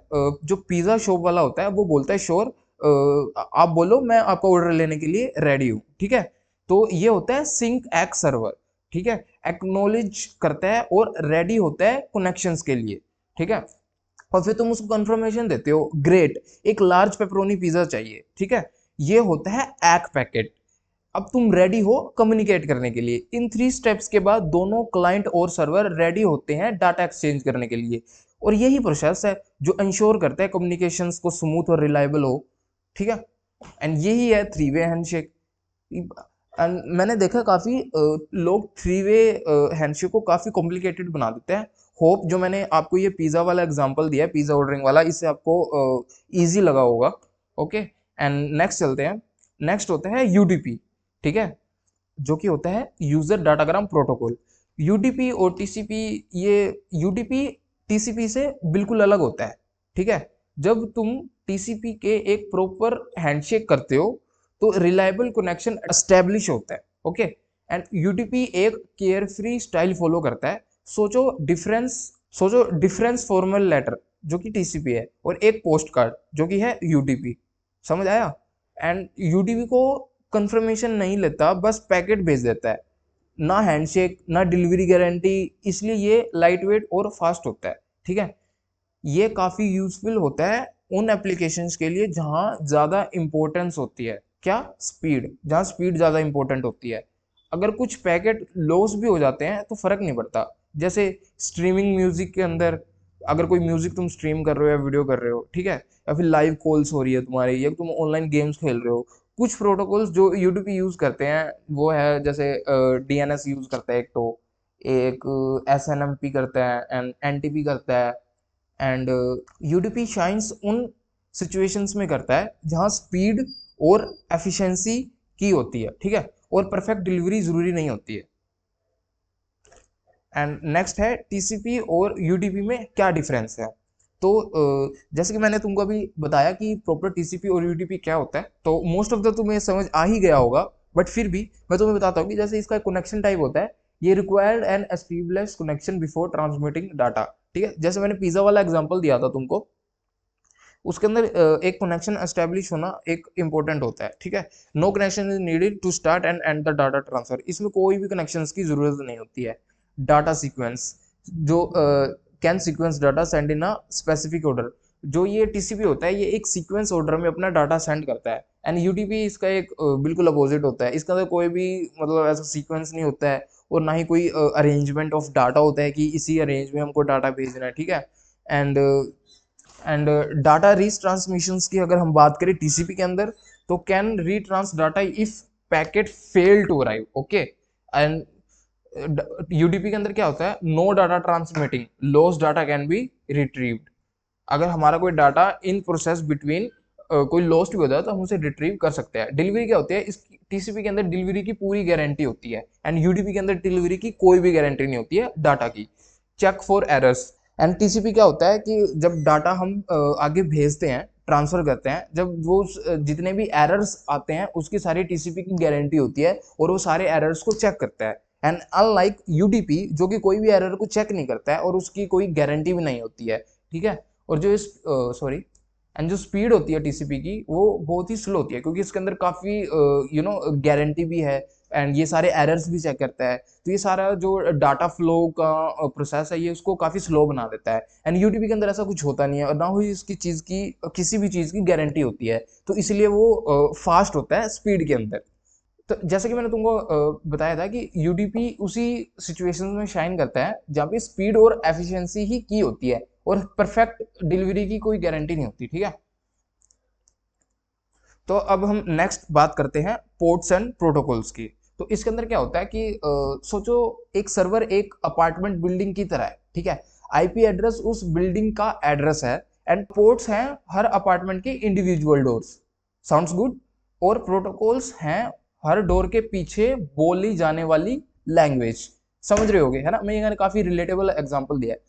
जो पिज्जा शॉप वाला होता है वो बोलता है श्योर आप बोलो मैं आपका ऑर्डर लेने के लिए रेडी हूँ, ठीक है। तो ये होता है सिंक एक्स सर्वर, ठीक है। एक्नॉलेज करता है और रेडी होता है कनेक्शंस के लिए, ठीक है। और फिर तुम उसको कंफर्मेशन देते हो ग्रेट एक लार्ज पेपरोनी पिज्जा चाहिए, ठीक है। ये होता है एक पैकेट। अब तुम रेडी हो कम्युनिकेट करने के लिए। इन 3 स्टेप्स के बाद दोनों क्लाइंट और सर्वर रेडी होते हैं डाटा एक्सचेंज करने के लिए, और यही प्रोसेस है जो इंश्योर करता है कम्युनिकेशंस को स्मूथ और रिलायबल हो, ठीक है। एंड यही है 3-वे हैंडशेक। एंड मैंने देखा काफ़ी लोग 3-वे हैंडशेक को काफ़ी कॉम्प्लिकेटेड बना देते हैं। होप जो मैंने आपको ये पिज़्ज़ा वाला एग्जांपल दिया है, पिज़्ज़ा ऑर्डरिंग वाला, इससे आपको ईजी लगा होगा। ओके, एंड नेक्स्ट चलते हैं। नेक्स्ट होता है यूडीपी, ठीक है, जो कि होता है यूजर डाटाग्राम प्रोटोकॉल। यूडीपी और टीसीपी, ये यूडीपी टीसीपी से बिल्कुल अलग होता है, ठीक है। जब तुम टीसीपी के एक प्रॉपर हैंडशेक करते हो तो रिलायबल कनेक्शन एस्टेब्लिश होता है, ओके। एंड यूडीपी एक केयर फ्री स्टाइल फॉलो करता है। सोचो डिफरेंस फॉर्मल लेटर जो कि टीसीपी है और एक पोस्ट कार्ड जो कि है यूडीपी, समझ आया। एंड यूडीपी को कंफर्मेशन नहीं लेता, बस पैकेट भेज देता है, ना हैंडशेक ना डिलीवरी गारंटी, इसलिए ये लाइट वेट और फास्ट होता है, ठीक है। ये काफ़ी यूजफुल होता है उन एप्लीकेशंस के लिए जहाँ ज़्यादा इंपॉर्टेंस होती है, क्या स्पीड, जहाँ स्पीड ज़्यादा इंपॉर्टेंट होती है। अगर कुछ पैकेट लॉस भी हो जाते हैं तो फ़र्क नहीं पड़ता। जैसे स्ट्रीमिंग म्यूज़िक के अंदर, अगर कोई म्यूज़िक तुम स्ट्रीम कर रहे हो या वीडियो कर रहे हो, ठीक है, या फिर लाइव कॉल्स हो रही है तुम्हारी, या तुम ऑनलाइन गेम्स खेल रहे हो, कुछ प्रोटोकॉल्स जो यूडीपी यूज़ करते हैं वो है जैसे डीएनएस यूज़ करता है, एक एसएनएमपी करता है एंड एनटीपी करता है। एंड यूडीपी शाइन्स उन सिचुएशंस में करता है जहाँ स्पीड और एफिशिएंसी की होती है, ठीक है, और परफेक्ट डिलीवरी ज़रूरी नहीं होती है। एंड नेक्स्ट है टीसीपी और यूडीपी में क्या डिफरेंस है। तो जैसे कि मैंने तुमको अभी बताया कि प्रॉपर टीसीपी और यूडीपी क्या होता है, तो मोस्ट ऑफ द तुम्हें समझ आ ही गया होगा, बट फिर भी मैं तुम्हें बताता हूँ कि जैसे इसका कनेक्शन टाइप होता है, ये required an established connection before transmitting data, ठीक है। जैसे मैंने पिज्जा वाला एग्जांपल दिया था तुमको, उसके अंदर एक कनेक्शन एस्टेब्लिश होना एक इंपॉर्टेंट होता है, ठीक है। No connection is needed to start and and the data transfer, इसमें कोई भी कनेक्शंस की जरूरत नहीं होती है। डाटा सीक्वेंस, जो can sequence data send in a specific order, जो ये टीसीपी होता है ये एक सीक्वेंस ऑर्डर में अपना डाटा सेंड करता है। एंड यूडीपी इसका एक बिल्कुल अपोजिट होता है, इसके अंदर कोई भी मतलब ऐसा सीक्वेंस नहीं होता है और ना ही कोई अरेंजमेंट ऑफ डाटा होता है कि इसी अरेंज में हमको डाटा भेजना है, ठीक है। एंड डाटा रीच ट्रांसमिशंस की अगर हम बात करें टीसीपी के अंदर, तो can retrans data if packet fail to arrive, okay. And UDP के अंदर क्या होता है, no data transmitting loss data can be retrieved. अगर हमारा कोई डाटा इन प्रोसेस बिटवीन कोई लॉस्ट भी हो जाए तो हम उसे रिट्रीव कर सकते हैं। डिलीवरी क्या होती है, इस टीसीपी के अंदर डिलीवरी की पूरी गारंटी होती है, एंड यूडीपी के अंदर डिलीवरी की कोई भी गारंटी नहीं होती है डाटा की। Check for errors, and TCP क्या होता है कि जब डाटा हम आगे भेजते हैं, ट्रांसफर करते हैं, जब वो जितने भी एरर्स आते हैं उसकी सारी टीसीपी की गारंटी होती है और वो सारे एरर्स को चेक करता है। एंड अनलाइक यूडीपी जो कि कोई भी एरर को चेक नहीं करता है और उसकी कोई गारंटी भी नहीं होती है, ठीक है। और जो इस सॉरी एंड जो स्पीड होती है टीसीपी की वो बहुत ही स्लो होती है, क्योंकि इसके अंदर काफ़ी गारंटी भी है एंड ये सारे एरर्स भी चेक करता है। तो ये सारा जो डाटा फ्लो का प्रोसेस है ये उसको काफ़ी स्लो बना देता है। एंड यूडीपी के अंदर ऐसा कुछ होता नहीं है और ना ही इसकी चीज़ की किसी भी चीज़ की गारंटी होती है, तो इसलिए वो फास्ट होता है स्पीड के अंदर। तो जैसे कि मैंने तुमको बताया था कि यूडीपी उसी सिचुएशंस में शाइन करता है जहाँ पे स्पीड और एफिशिएंसी ही की होती है और परफेक्ट डिलीवरी की कोई गारंटी नहीं होती, ठीक है। तो अब हम नेक्स्ट बात करते हैं पोर्ट्स एंड प्रोटोकॉल्स की। तो इसके अंदर क्या होता है कि सोचो एक सर्वर एक अपार्टमेंट बिल्डिंग की तरह है, ठीक है। आईपी एड्रेस उस बिल्डिंग का एड्रेस है एंड पोर्ट्स हैं हर अपार्टमेंट के इंडिविजुअल डोर्स। Sounds good. और प्रोटोकॉल्स हैं हर डोर के पीछे बोली जाने वाली लैंग्वेज। समझ रहे होगे, है ना। मैंने काफी रिलेटेबल एग्जांपल दिया है।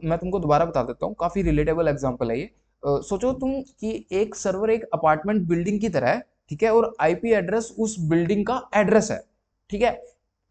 मैं तुमको दोबारा बता देता हूँ, काफी रिलेटेबल एग्जांपल है ये। सोचो तुम कि एक सर्वर एक अपार्टमेंट बिल्डिंग की तरह है, ठीक है, और आईपी एड्रेस उस बिल्डिंग का एड्रेस है, ठीक है।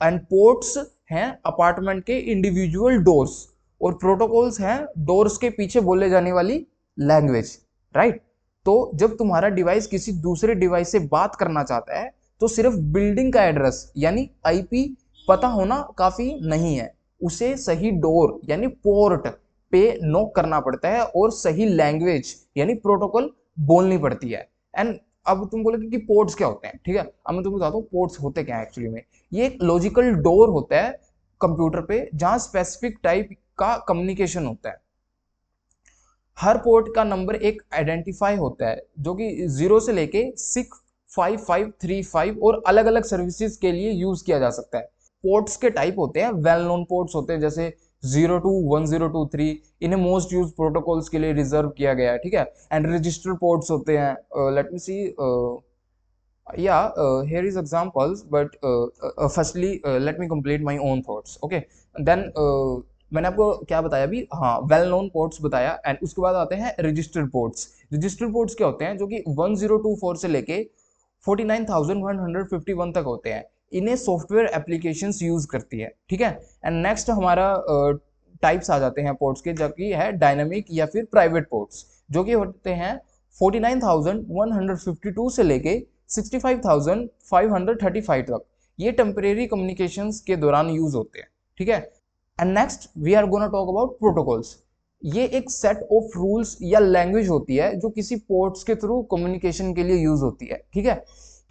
एंड पोर्ट्स हैं अपार्टमेंट के इंडिविजुअल डोर्स और प्रोटोकॉल्स हैं डोर्स के पीछे बोले जाने वाली लैंग्वेज, राइट। तो जब तुम्हारा डिवाइस किसी दूसरे डिवाइस से बात करना चाहता है तो सिर्फ बिल्डिंग का एड्रेस यानी आईपी पता होना काफी नहीं है, उसे सही डोर यानी पोर्ट पे नॉक करना पड़ता है और सही लैंग्वेज यानी प्रोटोकॉल बोलनी पड़ती है। एंड अब तुम बोलोगे कि पोर्ट्स क्या होते हैं, ठीक है। अब मैं तुमको बताता हूँ पोर्ट्स होते क्या है एक्चुअली में। ये एक लॉजिकल डोर होता है कंप्यूटर पे जहां स्पेसिफिक टाइप का कम्युनिकेशन होता है। हर पोर्ट का नंबर एक आइडेंटिफाई होता है जो कि 0 से लेके 65535 और अलग अलग सर्विसेज के लिए यूज किया जा सकता है। पोर्ट्स के टाइप होते हैं, वेल नोन पोर्ट्स होते हैं जैसे 021023, इन्हें मोस्ट यूज प्रोटोकॉल्स के लिए रिजर्व किया गया है, ठीक है। एंड रजिस्टर पोर्ट्स होते हैं, let me see, here is examples, but firstly let me complete my own thoughts, okay। then मैंने आपको क्या बताया अभी, हाँ, वेल नोन पोर्ट्स बताया। एंड उसके बाद आते हैं रजिस्टर्ड पोर्ट्स। रजिस्टर्ड पोर्ट्स क्या होते हैं, जो कि 1024 से लेके 49151 तक होते हैं। इन्हें सॉफ्टवेयर एप्लीकेशंस यूज करती है, ठीक है। एंड नेक्स्ट हमारा टाइप्स आ जाते हैं पोर्ट्स के, जो कि है डायनामिक या फिर प्राइवेट पोर्ट्स, जो कि होते हैं 49152 से लेके 65535 तक। ये टेम्परेरी कम्युनिकेशंस के दौरान यूज होते हैं, ठीक है। And next we are gonna talk about protocols. ये एक सेट ऑफ रूल्स या लैंग्वेज होती है जो किसी पोर्ट्स के थ्रू कम्युनिकेशन के लिए यूज होती है, ठीक है।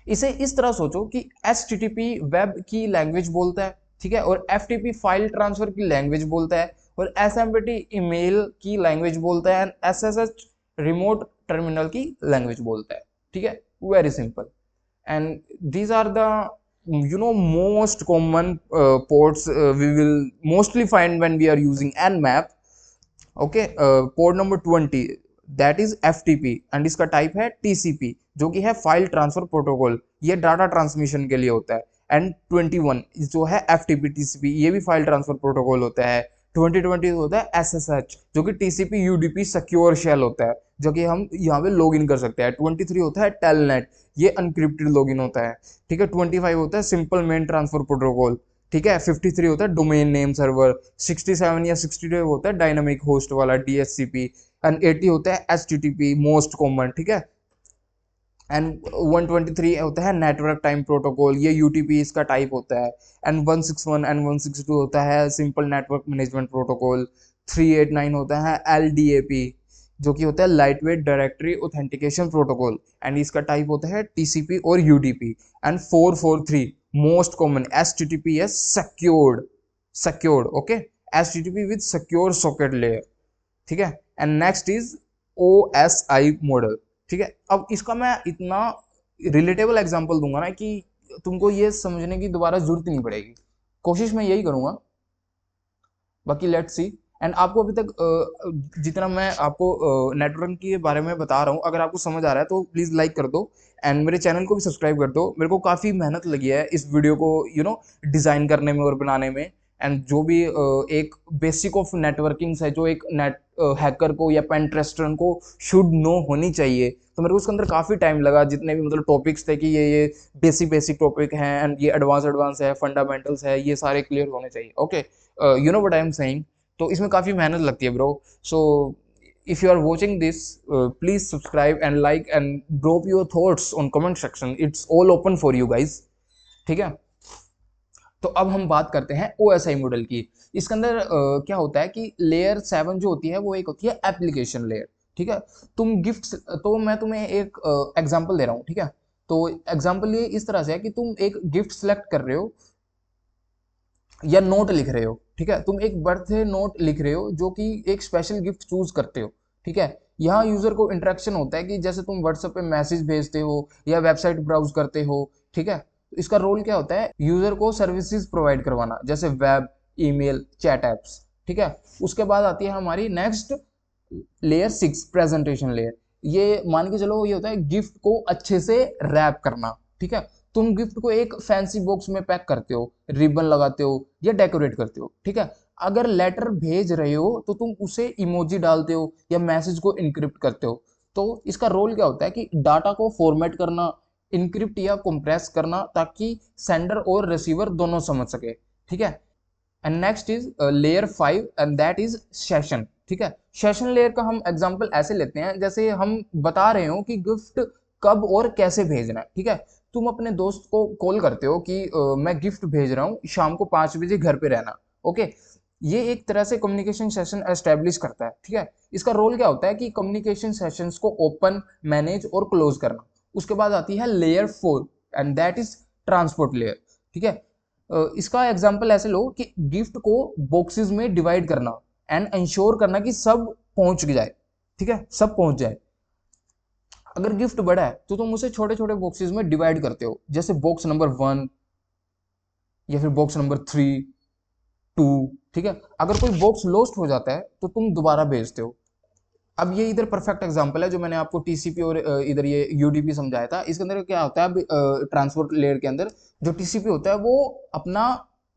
इसे इस तरह सोचो कि HTTP वेब की लैंग्वेज बोलता है, ठीक है, और FTP फाइल ट्रांसफर की लैंग्वेज बोलता है, और SMTP ईमेल की लैंग्वेज बोलता है, एंड SSH रिमोट टर्मिनल की लैंग्वेज बोलता है, ठीक है। Very simple. And these are the most common ports we will mostly find when we are using Nmap, okay। port number 20 that is FTP and इसका type है TCP जो कि है फाइल ट्रांसफर प्रोटोकॉल, ये डाटा ट्रांसमिशन के लिए होता है। एंड 21 जो है FTP TCP, ये भी फाइल ट्रांसफर प्रोटोकॉल होता है। 2020 होता है SSH जो कि TCP UDP सिक्योर शेल होता है, जो कि हम यहाँ पे लॉग इन कर सकते हैं। 23 होता है टेलनेट, ये अनक्रिप्टेड लॉग इन होता है, ठीक है। 25 होता है सिंपल मेन ट्रांसफर प्रोटोकॉल, ठीक है। 53 होता है डोमेन नेम सर्वर। 67 या 62 होता है डायनामिक होस्ट वाला DHCP। एंड 80 होता है HTTP मोस्ट कॉमन, ठीक है। एंड 123 होता है नेटवर्क टाइम प्रोटोकॉल, ये UTP इसका टाइप होता है। एंड 161 एंड 162 होता है सिंपल नेटवर्क मैनेजमेंट प्रोटोकॉल। 389 होता है LDAP जो कि होता है light weight directory authentication protocol, and इसका टाइप होता है TCP और UDP। And 443 most common HTTPS secured, okay, HTTP with secure socket layer, ठीक है। And next is OSI model, ठीक है। अब इसका मैं इतना रिलेटेबल एग्जांपल दूंगा ना कि तुमको ये समझने की दोबारा जरूरत नहीं पड़ेगी, कोशिश मैं यही करूंगा, बाकी लेट्स सी। एंड आपको अभी तक जितना मैं आपको नेटवर्क के बारे में बता रहा हूँ, अगर आपको समझ आ रहा है तो प्लीज़ लाइक कर दो एंड मेरे चैनल को भी सब्सक्राइब कर दो। मेरे को काफ़ी मेहनत लगी है इस वीडियो को डिज़ाइन करने में और बनाने में। एंड जो भी एक बेसिक ऑफ नेटवर्किंग है जो एक नेट हैकर को या पेन टेस्टर को शुड नो होनी चाहिए, तो मेरे को उसके अंदर काफ़ी टाइम लगा। जितने भी मतलब टॉपिक्स थे कि ये बेसिक टॉपिक हैं एंड ये एडवांस है, फंडामेंटल्स है, ये सारे क्लियर होने चाहिए, okay. You know what I am saying. तो इसमें काफ़ी मेहनत लगती है bro. So if you are watching this please subscribe and like and drop your thoughts on comment section, it's all open for you guys. ठीक है। तो अब हम बात करते हैं OSI मॉडल की। इसके अंदर क्या होता है कि लेयर 7 जो होती है वो एक होती है एप्लीकेशन लेयर। ठीक है। तुम गिफ्ट, तो मैं तुम्हें एक एग्जांपल दे रहा हूँ। ठीक है। तो एग्जांपल ये इस तरह से है कि तुम एक गिफ्ट सेलेक्ट कर रहे हो या नोट लिख रहे हो। ठीक है। तुम एक बर्थडे नोट लिख रहे हो जो कि एक स्पेशल गिफ्ट चूज करते हो। ठीक है। यहाँ यूजर को इंटरेक्शन होता है कि जैसे तुम व्हाट्सएप पे मैसेज भेजते हो या वेबसाइट ब्राउज करते हो। ठीक है। तो इसका रोल क्या होता है, यूजर को सर्विसेज प्रोवाइड करवाना, जैसे वेब, ईमेल, चैट एप्स। ठीक है। उसके बाद आती है हमारी नेक्स्ट लेयर 6, प्रेजेंटेशन लेयर। ये मान के चलो, ये होता है गिफ्ट को अच्छे से रैप करना। ठीक है। तुम गिफ्ट को एक फैंसी बॉक्स में पैक करते हो, रिबन लगाते हो या डेकोरेट करते हो। ठीक है। अगर लेटर भेज रहे हो तो तुम उसे इमोजी डालते हो या मैसेज को इनक्रिप्ट करते हो। तो इसका रोल क्या होता है कि डाटा को फॉर्मेट करना, इनक्रिप्ट या कंप्रेस करना, ताकि सेंडर और रिसीवर दोनों समझ सके। ठीक है। And next is layer 5 and that is session. ठीक है। सेशन लेयर का हम एग्जांपल ऐसे लेते हैं जैसे हम बता रहे हो कि गिफ्ट कब और कैसे भेजना है। ठीक है। तुम अपने दोस्त को कॉल करते हो कि मैं गिफ्ट भेज रहा हूँ, शाम को 5 बजे घर पे रहना। ओके। ये एक तरह से कम्युनिकेशन सेशन एस्टेब्लिश करता है। ठीक है। इसका रोल क्या होता है कि कम्युनिकेशन सेशंस को ओपन, मैनेज और क्लोज करना। उसके बाद आती है layer 4 and that is transport layer. ठीक है। इसका एग्जांपल ऐसे लो कि गिफ्ट को बॉक्सेस में डिवाइड करना एंड इंश्योर करना कि सब पहुंच जाए। ठीक है, सब पहुंच जाए। अगर गिफ्ट बड़ा है तो तुम उसे छोटे छोटे बॉक्सेस में डिवाइड करते हो, जैसे बॉक्स नंबर 1 या फिर बॉक्स नंबर 3, 2। ठीक है। अगर कोई बॉक्स लॉस्ट हो जाता है तो तुम दोबारा भेजते हो। अब ये इधर परफेक्ट एग्जांपल है जो मैंने आपको टीसीपी और इधर ये यूडीपी समझाया था। इसके अंदर क्या होता है, अब ट्रांसपोर्ट लेयर के अंदर जो टीसीपी होता है वो अपना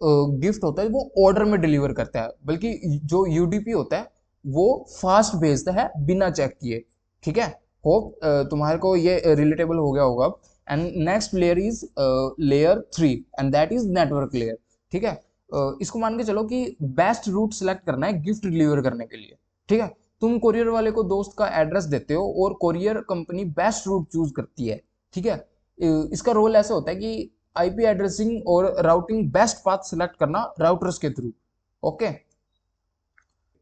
गिफ्ट होता है वो ऑर्डर में डिलीवर करता है, बल्कि जो यूडीपी होता है वो फास्ट भेजता है बिना चेक किए। ठीक है। होप तुम्हारे को ये रिलेटेबल हो गया होगा अब। And next layer is layer 3 and that is network layer. ठीक है। इसको मान के चलो कि बेस्ट रूट सेलेक्ट करना है गिफ्ट डिलीवर करने के लिए। ठीक है। तुम कोरियर वाले को दोस्त का एड्रेस देते हो और courier company best route choose करती है। ठीक है। इसका रोल ऐसा होता है कि आईपी एड्रेसिंग और राउटिंग बेस्ट पाथ सेलेक्ट करना राउटर्स के through. Okay.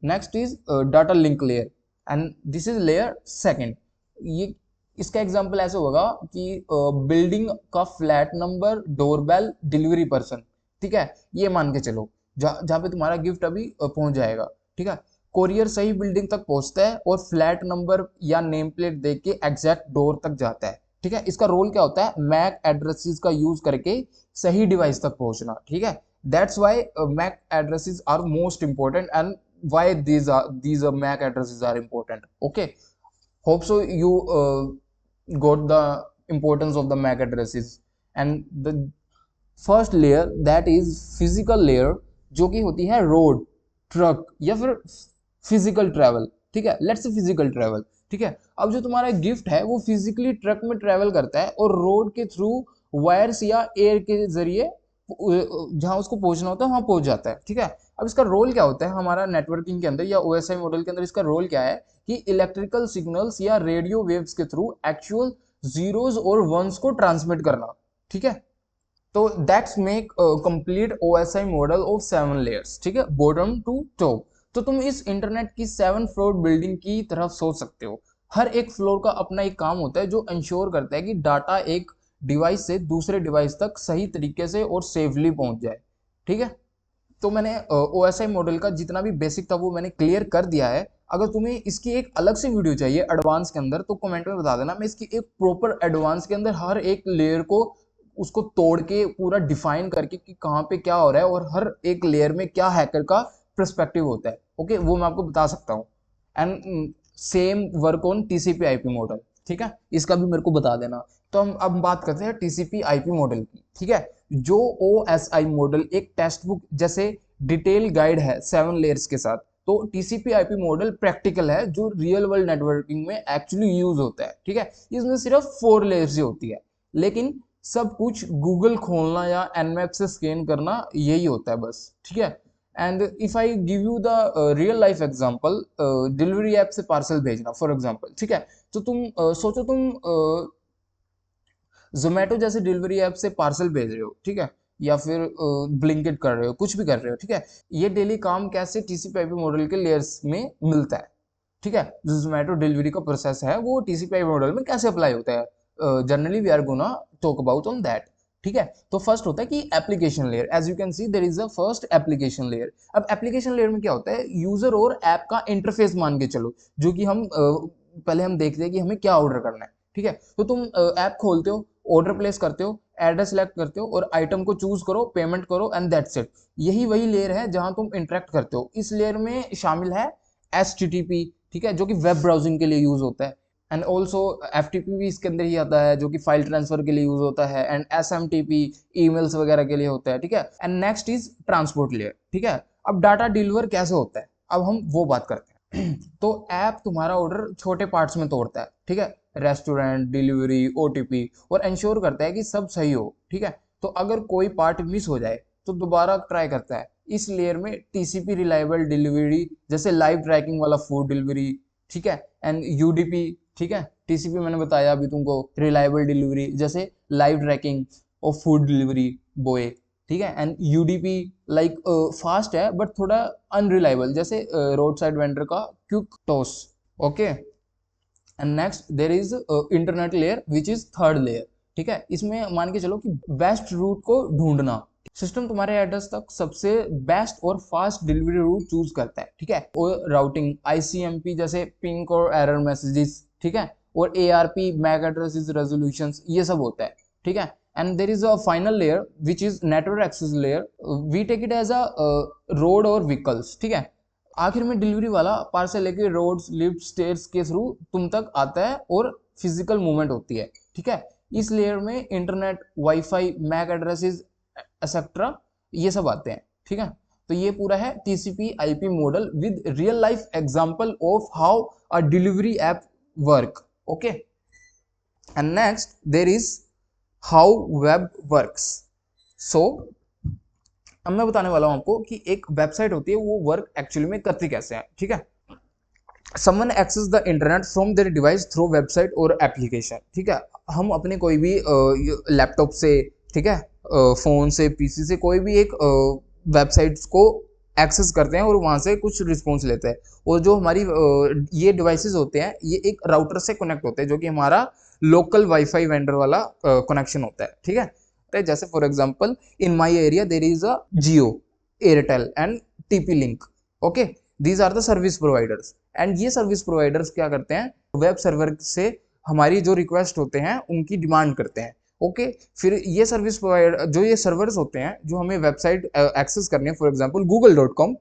Next is data link layer and this is layer second. ये इसका एग्जांपल ऐसे होगा कि बिल्डिंग का flat number, doorbell, delivery person. ठीक है। ये मान के चलो जहाँ पे तुम्हारा गिफ्ट अभी पहुंच जाएगा। ठीक है। कोरियर सही बिल्डिंग तक पहुंचता है और फ्लैट नंबर या नेम प्लेट देख के एग्जैक्ट डोर तक जाता है। ठीक है। इसका रोल क्या होता है, मैक एड्रेसेस का यूज करके सही डिवाइस तक पहुंचना। ठीक है। That's why MAC addresses are most important and why these MAC addresses are important. Okay. Hope so you got the importance of the MAC addresses. And the first layer that is physical layer, जो कि होती है road, truck या फिर physical travel. ठीक है। Let's say physical travel. ठीक है। अब जो तुम्हारा गिफ्ट है वो फिजिकली ट्रक में ट्रैवल करता है और रोड के थ्रू, वायर्स या एयर के जरिए जहां उसको पहुंचना होता है वहां पहुंच जाता है। ठीक है। अब इसका रोल क्या होता है हमारा नेटवर्किंग के अंदर या ओएसआई मॉडल के अंदर, इसका रोल क्या है कि इलेक्ट्रिकल सिग्नल्स या रेडियो वेव्स के थ्रू एक्चुअल जीरोस और वंस को ट्रांसमिट करना। ठीक है। तो that's make complete OSI model of 7 layers. ठीक है, बॉटम टू टॉप। तो तुम इस इंटरनेट की 7 फ्लोर बिल्डिंग की तरफ सोच सकते हो। हर एक फ्लोर का अपना एक काम होता है जो इंश्योर करता है कि डाटा एक डिवाइस से दूसरे डिवाइस तक सही तरीके से और सेफली पहुंच जाए। ठीक है। तो मैंने ओएसआई मॉडल का जितना भी बेसिक था वो मैंने क्लियर कर दिया है। अगर तुम्हें इसकी एक अलग से वीडियो चाहिए एडवांस के अंदर तो कमेंट में बता देना, मैं इसकी एक प्रॉपर एडवांस के अंदर हर एक लेयर को उसको तोड़ के पूरा डिफाइन करके कि कहाँ पे क्या हो रहा है और हर एक लेयर में क्या हैकर का पर्सपेक्टिव होता है। ओके, वो मैं आपको बता सकता हूँ। And same work on TCP IP model. ठीक है, इसका भी मेरे को बता देना। तो हम अब बात करते हैं टीसीपी आईपी मॉडल की। ठीक है। जो ओएसआई मॉडल एक टेक्स्ट बुक जैसे डिटेल गाइड है 7 लेयर्स के साथ, तो टीसीपी आईपी मॉडल प्रैक्टिकल है जो रियल वर्ल्ड नेटवर्किंग में एक्चुअली यूज होता है। ठीक है। इसमें सिर्फ 4 लेयर्स ही होती है, लेकिन सब कुछ गूगल खोलना या एनमैप से स्कैन करना यही होता है बस। ठीक है। And if I give you the real life example, delivery app से पार्सल भेजना फॉर एग्जांपल। ठीक है। तो तुम सोचो तुम जोमेटो जैसे डिलीवरी ऐप से पार्सल भेज रहे हो, ठीक है, या फिर ब्लिंकिट कर रहे हो, कुछ भी कर रहे हो, ठीक है, ये डेली काम कैसे टीसीपी आईपी मॉडल के लेयर्स में मिलता है, ठीक है। जो जोमेटो डिलीवरी का प्रोसेस है वो टीसीपी आईपी मॉडल में कैसे अप्लाई होता है, generally we are gonna talk about on that, ठीक है। तो फर्स्ट होता है कि application layer, as you can see there is a first application layer. अब एप्लीकेशन लेयर में क्या होता है, यूजर और ऐप का इंटरफेस मान के चलो, जो कि हम पहले हम देखते हैं कि हमें क्या ऑर्डर करना है, ठीक है। तो तुम ऐप खोलते हो, ऑर्डर प्लेस करते हो, एड्रेस सेलेक्ट करते हो और आइटम को चूज करो, पेमेंट करो एंड दैट्स इट। यही वही लेयर है जहां तुम इंटरेक्ट करते हो। इस लेयर में शामिल है HTTP, ठीक है, जो कि वेब ब्राउजिंग के लिए यूज होता है, एंड ऑल्सो FTP भी इसके अंदर ही आता है, जो कि फाइल ट्रांसफर के लिए यूज होता है, एंड SMTP ईमेल्स वगैरह के लिए होता है, ठीक है। And next is transport layer, ठीक है। अब डाटा डिलीवर कैसे होता है, अब हम वो बात करते हैं। तो ऐप तुम्हारा ऑर्डर छोटे पार्ट्स में तोड़ता है, ठीक है, रेस्टोरेंट, डिलीवरी, OTP, और इंश्योर करता है कि सब सही हो, ठीक है। तो अगर कोई पार्ट मिस हो जाए तो दोबारा ट्राई करता है। इस लेयर में TCP रिलायबल डिलीवरी, जैसे लाइव ट्रैकिंग वाला फूड डिलीवरी, ठीक है, एंड UDP, ठीक है, TCP मैंने बताया अभी तुमको, रिलायबल डिलीवरी जैसे live tracking of food delivery boy, ठीक है, एंड UDP लाइक फास्ट है बट थोड़ा अनरिलायबल, जैसे रोड साइड वेंडर का quick toss, okay. And next there is internet layer which is third layer, ठीक है। इसमें मान के चलो कि बेस्ट रूट को ढूंढना, सिस्टम तुम्हारे एड्रेस तक सबसे बेस्ट और फास्ट डिलीवरी रूट चूज करता है, ठीक है। और राउटिंग ICMP जैसे पिंक और एरर मैसेजेस, ठीक है, और ARP मैक एड्रेसेस रेजोल्यूशंस, ये सब होता है, ठीक है। And there is a final layer which is network access layer, we take it as a road और व्हीकल्स, ठीक है। आखिर में डिलीवरी वाला पार्सल लेके रोड्स, लिफ्ट, स्टेयर्स के थ्रू तुम तक आता है और फिजिकल मूवमेंट होती है, ठीक है। इस लेयर में internet, wifi, MAC addresses etcetera ये सब आते हैं, ठीक है। तो ये पूरा है TCP IP model with real life example of how a delivery app work, okay. And next there is how web works. So अब मैं बताने वाला हूं आपको कि एक वेबसाइट होती है वो वर्क एक्चुअली में करती कैसे है, ठीक है। Someone access the internet from their device through website और एप्लीकेशन, ठीक है। हम अपने कोई भी लैपटॉप से, ठीक है, फोन से, PC से कोई भी एक वेबसाइट्स को एक्सेस करते हैं और वहां से कुछ रिस्पॉन्स लेते हैं। और जो हमारी ये डिवाइसेस होते हैं ये एक राउटर से कनेक्ट होते हैं, जो कि हमारा लोकल वाईफाई वेंडर वाला कनेक्शन होता है, ठीक है। तो जैसे for example in my area there is a Jio, Airtel and TP link, okay. These are the service providers, and ये सर्विस प्रोवाइडर्स क्या करते हैं, वेब सर्वर से हमारी जो रिक्वेस्ट होते हैं उनकी डिमांड करते हैं, ओके। फिर ये सर्विस प्रोवाइडर, जो ये सर्वर्स होते हैं जो हमें वेबसाइट एक्सेस करनी है, फॉर एग्जांपल google.com,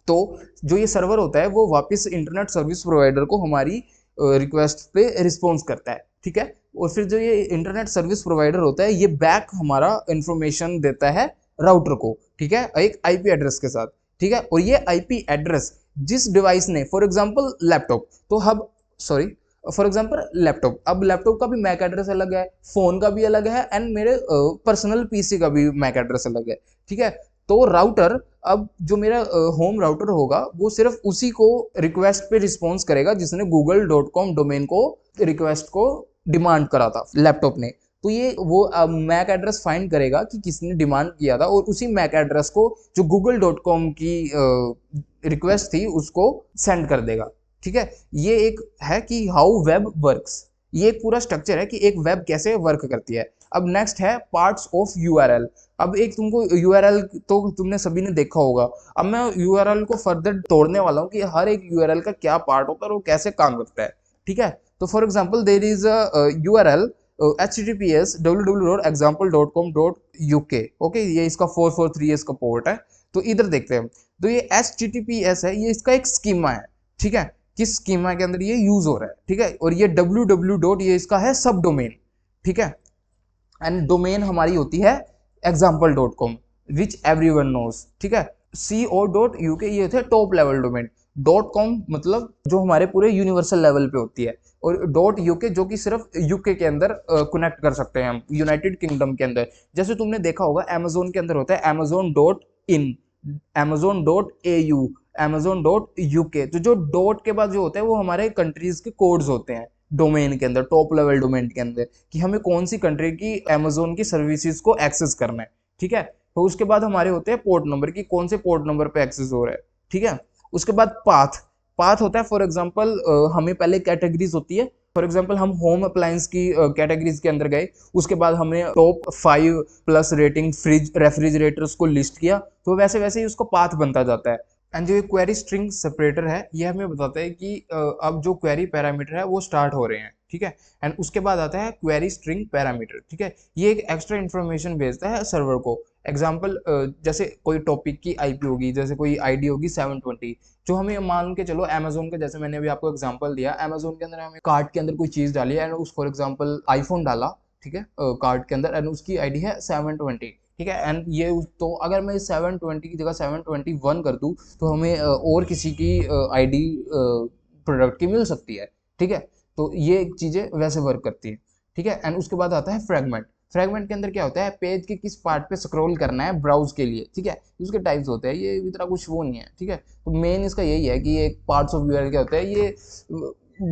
तो जो ये सर्वर होता है वो वापस इंटरनेट सर्विस प्रोवाइडर को हमारी रिक्वेस्ट पे रिस्पॉन्स करता है, ठीक है। और फिर जो ये इंटरनेट सर्विस प्रोवाइडर होता है ये बैक हमारा इंफॉर्मेशन देता है राउटर को, ठीक है, एक IP एड्रेस के साथ, ठीक है। और ये IP एड्रेस जिस डिवाइस ने, फॉर एग्जांपल लैपटॉप, तो hub sorry for example laptop, अब लैपटॉप का भी मैक एड्रेस अलग है, फोन का भी अलग है, एंड मेरे पर्सनल PC का भी मैक एड्रेस अलग है, ठीक है। तो राउटर, अब जो मेरा होम राउटर होगा वो सिर्फ उसी को रिक्वेस्ट पे रिस्पॉन्स करेगा जिसने google.com डोमेन को रिक्वेस्ट को डिमांड करा था लैपटॉप ने। तो ये वो मैक एड्रेस फाइंड करेगा कि किसने डिमांड किया था और उसी मैक एड्रेस को जो google.com की रिक्वेस्ट थी उसको सेंड कर देगा, ठीक है। ये एक है कि हाउ वेब वर्क्स, ये एक पूरा स्ट्रक्चर है कि एक वेब कैसे वर्क करती है। अब नेक्स्ट है पार्ट्स ऑफ URL। अब एक तुमको URL तो तुमने सभी ने देखा होगा, अब मैं URL को फर्दर तोड़ने वाला हूँ कि हर एक URL का क्या पार्ट होता है और वो कैसे काम करता है, ठीक है। तो for example there is a URL https www.example.com.uk, okay, ये इसका 443 इसका पोर्ट है। तो इधर देखते हैं, तो ये https है, ये इसका एक स्कीमा है, ठीक है, किस स्कीमा के अंदर ये यूज हो रहा है, ठीक है। और ये www ये इसका है सब डोमेन, ठीक है। एंड डोमेन हमारी होती है example.com विच एवरीवन नोज, ठीक है। co.uk ये होते हैं टॉप लेवल डोमेन, .com मतलब जो हमारे पूरे यूनिवर्सल लेवल पे होती है, और .uk जो कि सिर्फ UK के अंदर कनेक्ट कर सकते हैं हम, यूनाइटेड किंगडम के अंदर। जैसे तुमने देखा होगा अमेजोन के अंदर होता है amazon.in, amazon.au, amazon.uk, तो जो डॉट के बाद जो होता है वो हमारे कंट्रीज के कोड्स होते हैं, डोमेन के अंदर, टॉप लेवल डोमेन के अंदर, कि हमें कौन सी कंट्री की अमेजोन की सर्विसेज को एक्सेस करना है, ठीक है। तो उसके बाद हमारे होते हैं पोर्ट नंबर, की कौन से पोर्ट नंबर पे एक्सेस हो रहा है, ठीक है। उसके बाद पाथ, पाथ होता है फॉर एग्जांपल हमें पहले कैटेगरीज होती है, फॉर एग्जांपल हम होम अप्लायंस की कैटेगरीज के अंदर गए, उसके बाद हमने top 5 plus rating fridge refrigerators को लिस्ट किया, तो वैसे वैसे ही उसका पाथ बनता जाता है। एंड जो ये क्वेरी स्ट्रिंग सेपरेटर है, ये हमें बताता है कि अब जो क्वेरी पैरामीटर है वो स्टार्ट हो रहे हैं, ठीक है। एंड उसके बाद आता है क्वेरी स्ट्रिंग पैरामीटर, ठीक है। ये एक एक्स्ट्रा इन्फॉर्मेशन भेजता है सर्वर को। एग्जाम्पल जैसे कोई टॉपिक की आईपी होगी, जैसे कोई आईडी होगी 720, जो हमें मान के चलो अमेजोन का, जैसे मैंने अभी आपको एग्जांपल दिया, अमेजोन के अंदर हमें कार्ट के अंदर कोई चीज डाली है एंड उस फॉर एग्जांपल आईफोन डाला, ठीक है, कार्ट के अंदर, एंड उसकी आईडी है 720, ठीक है। एंड ये तो अगर मैं 720 की जगह 721 कर दूं, तो हमें और किसी की आईडी प्रोडक्ट की मिल सकती है, ठीक है। तो ये चीजें वैसे वर्क करती है, ठीक है। एंड उसके बाद आता है फ्रेगमेंट। फ्रेगमेंट के अंदर क्या होता है, पेज के किस पार्ट पे स्क्रॉल करना है ब्राउज के लिए, ठीक है। उसके टाइप्स होते हैं, ये इतना कुछ वो नहीं है, ठीक है। तो मेन इसका यही है कि एक पार्ट्स ऑफ यूआरएल क्या होता है, ये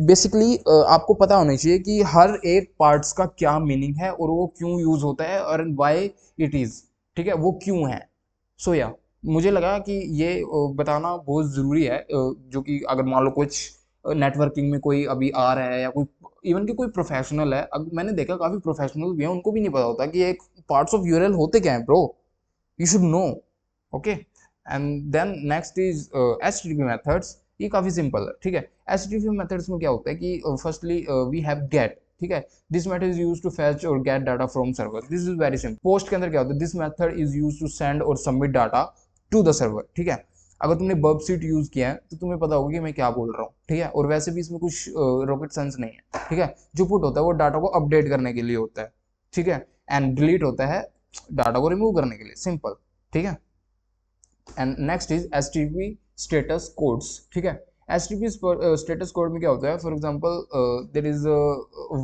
बेसिकली आपको पता होना चाहिए कि हर एक पार्ट्स का क्या मीनिंग है और वो क्यों यूज होता है और व्हाई इट इज, ठीक है, वो क्यों है। सो या मुझे लगा कि ये बताना बहुत ज़रूरी है, जो कि अगर मान लो कुछ नेटवर्किंग में कोई अभी आ रहा है या कोई इवन कि कोई प्रोफेशनल है, अब मैंने देखा काफ़ी प्रोफेशनल भी हैं, उनको भी नहीं पता होता कि एक पार्ट्स ऑफ यूआरएल होते क्या हैं bro, you should know, okay. And then next is HTTP methods. ये काफ़ी सिंपल है, ठीक है। एचटीटीपी मेथड्स में क्या होता है कि फर्स्टली वी हैव गेट, ठीक है, this method is use to fetch और get data from server, this is very simple. Post के अंदर क्या होता है, this method is use to send और submit data to the server, ठीक है। अगर तुमने बर्ब सीट यूज किया है तो तुम्हें पता होगा कि मैं क्या बोल रहा हूँ, ठीक है। और वैसे भी इसमें कुछ रॉकेट साइंस नहीं है, ठीक है। जो पुट होता है वो डाटा को अपडेट करने के लिए होता है, ठीक है। एंड डिलीट होता है डाटा को रिमूव करने के लिए, सिंपल, ठीक है। And next is HTTP status codes, ठीक है। एचटीटीपी स्टेटस कोड में क्या होता है, for example there is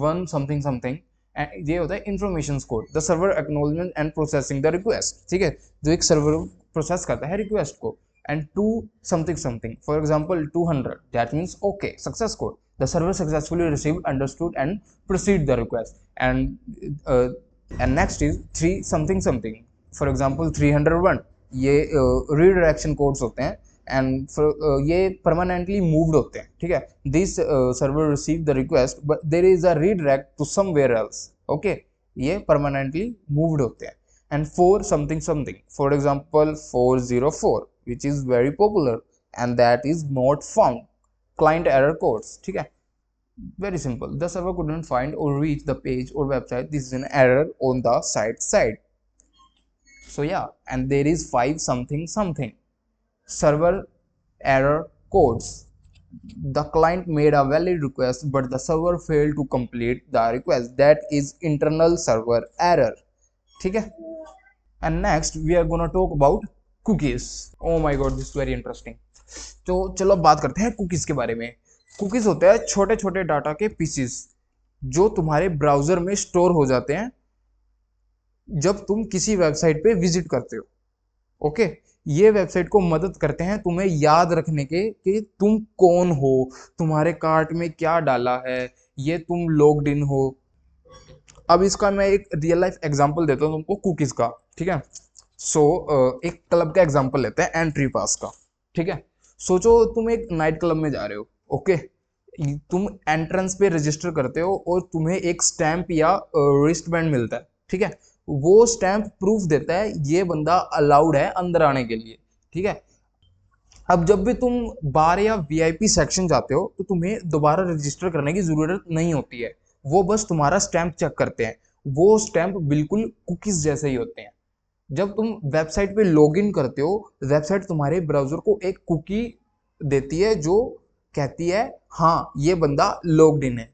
one something something, ये होता है information code, the server acknowledgement and processing the request, ठीक है। जो एक सर्वर प्रोसेस करता है रिक्वेस्ट को, and two something something, for example 200, that means okay success code, the server successfully received understood and proceed the request. And next is 3 something something, for example 301, ये redirection codes होते हैं and ये permanently moved होते हैं, ठीक है। This server receive the request but there is a redirect to somewhere else, okay, ये permanently moved होते हैं। And 4 something something, for example 404 which is very popular and that is not found, client error codes, ठीक है। very simple, the server couldn't find or reach the page or website, this is an error on the site side. So yeah, and there is 5 something something, server error codes, the client made a valid request but the server failed to complete the request, that is internal server error, ठीक है। and next we are gonna talk about cookies. oh my god, this is very interesting. तो चलो अब बात करते हैं cookies के बारे में। कुकीज होते हैं छोटे छोटे डाटा के पीसेस जो तुम्हारे ब्राउजर में स्टोर हो जाते हैं जब तुम किसी वेबसाइट पे विजिट करते हो, ओके। ये वेबसाइट को मदद करते हैं तुम्हें याद रखने के कि तुम कौन हो, तुम्हारे कार्ट में क्या डाला है, ये तुम लॉग्ड इन हो। अब इसका मैं एक रियल लाइफ एग्जांपल देता हूँ तुमको कुकीज का, ठीक है। सो एक क्लब का एग्जांपल लेते हैं, एंट्री पास का, ठीक है। सोचो तुम एक नाइट क्लब में जा रहे हो, ओके। तुम एंट्रेंस पे रजिस्टर करते हो और तुम्हें एक स्टैंप या रिस्ट बैंड मिलता है, ठीक है। वो स्टैंप प्रूफ देता है ये बंदा अलाउड है अंदर आने के लिए, ठीक है। अब जब भी तुम बार या वीआईपी सेक्शन जाते हो तो तुम्हें दोबारा रजिस्टर करने की जरूरत नहीं होती है, वो बस तुम्हारा स्टैंप चेक करते हैं। वो स्टैंप बिल्कुल कुकीज जैसे ही होते हैं। जब तुम वेबसाइट पे लॉगिन करते हो, वेबसाइट तुम्हारे ब्राउजर को एक कुकी देती है जो कहती है हाँ ये बंदा लॉग्ड इन है।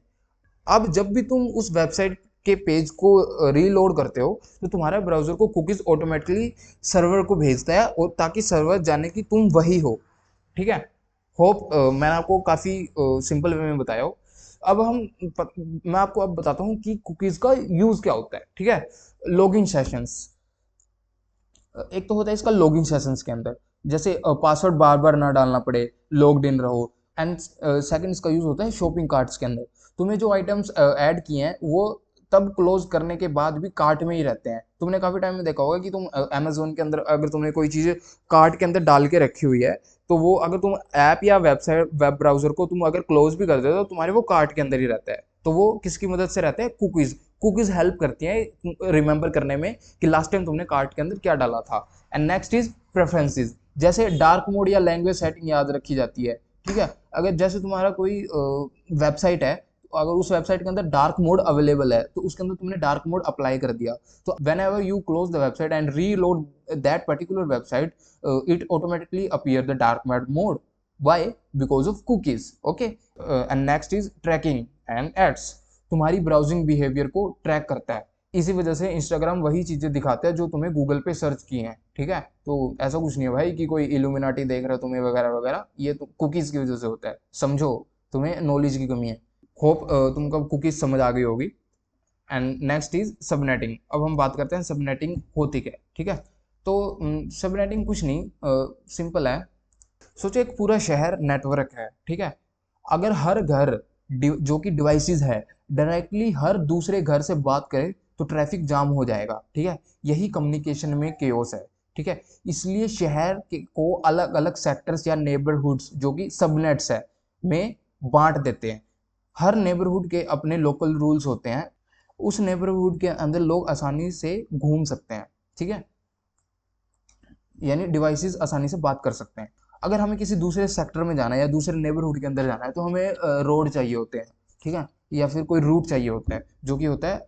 अब जब भी तुम उस वेबसाइट के पेज को रीलोड करते हो तो तुम्हारा ब्राउजर को कुकीज ऑटोमेटिकली सर्वर को भेजता है, और ताकि सर्वर जाने कि तुम वही हो, ठीक है। होप मैंने आपको काफ़ी सिंपल वे में बताया हो। अब मैं आपको अब बताता हूँ कि कुकीज़ का यूज़ क्या होता है, ठीक है। लॉगिन सेशंस, एक तो होता है इसका लॉगिन सेशंस के अंदर, जैसे पासवर्ड बार बार ना डालना पड़े, लॉग्ड इन रहो। एंड सेकंड इसका यूज़ होता है शॉपिंग कार्ट्स के अंदर। तुम्हें जो आइटम्स ऐड किए हैं वो तब क्लोज करने के बाद भी कार्ट में ही रहते हैं। तुमने काफी टाइम में देखा होगा कि तुम अमेजोन के अंदर अगर तुमने कोई चीज कार्ट के अंदर डाल के रखी हुई है, तो वो अगर तुम ऐप या वेबसाइट वेब ब्राउजर को तुम अगर क्लोज भी कर देते हो तो तुम्हारे वो कार्ट के अंदर ही रहता है। तो वो किसकी मदद से रहता है? कुकीज। कुकीज हेल्प करती हैं रिमेंबर करने में कि लास्ट टाइम तुमने कार्ट के अंदर क्या डाला था। And next is preferences. जैसे डार्क मोड या लैंग्वेज सेटिंग याद रखी जाती है, ठीक है। अगर जैसे तुम्हारा कोई वेबसाइट है, तो अगर उस वेबसाइट के अंदर डार्क मोड अवेलेबल है तो उसके अंदर तुमने डार्क मोड अप्लाई कर दिया, तो when ever you close the website and reload that particular website, it automatically appear the dark mode. Why? Because of cookies. Okay. And next is tracking and ads. तुम्हारी browsing behaviour को track करता है। इसी वजह से Instagram वही चीजें दिखाता है जो तुम्हें गूगल पे सर्च की हैं, ठीक है। तो ऐसा कुछ नहीं है भाई कि कोई इल्यूमिनाटी देख रहा है तुम्हें वगैरह वगैरह, ये तो कुकीज की वजह से होता है। समझो, तुम्हें नॉलेज की कमी है। होप तुमको कुकीज समझ आ गई होगी। And next is subnetting. अब हम बात करते हैं सबनेटिंग होती क्या है, ठीक है। तो सबनेटिंग कुछ नहीं, सिंपल है। सोचो एक पूरा शहर नेटवर्क है, ठीक है। अगर हर घर जो कि डिवाइसेस है डायरेक्टली हर दूसरे घर से बात करे तो ट्रैफिक जाम हो जाएगा, ठीक है। यही कम्युनिकेशन में केओस है, ठीक है। इसलिए शहर को अलग अलग सेक्टर्स या नेबरहुड्स जो कि सबनेट्स है में बांट देते हैं। हर नेबरहुड के अपने लोकल रूल्स होते हैं। उस नेबरहुड के अंदर लोग आसानी से घूम सकते हैं, ठीक है, यानी डिवाइसेस आसानी से बात कर सकते हैं। अगर हमें किसी दूसरे सेक्टर में जाना है या दूसरे नेबरहुड के अंदर जाना है तो हमें रोड चाहिए होते हैं, ठीक है, या फिर कोई रूट चाहिए होता है जो कि होता है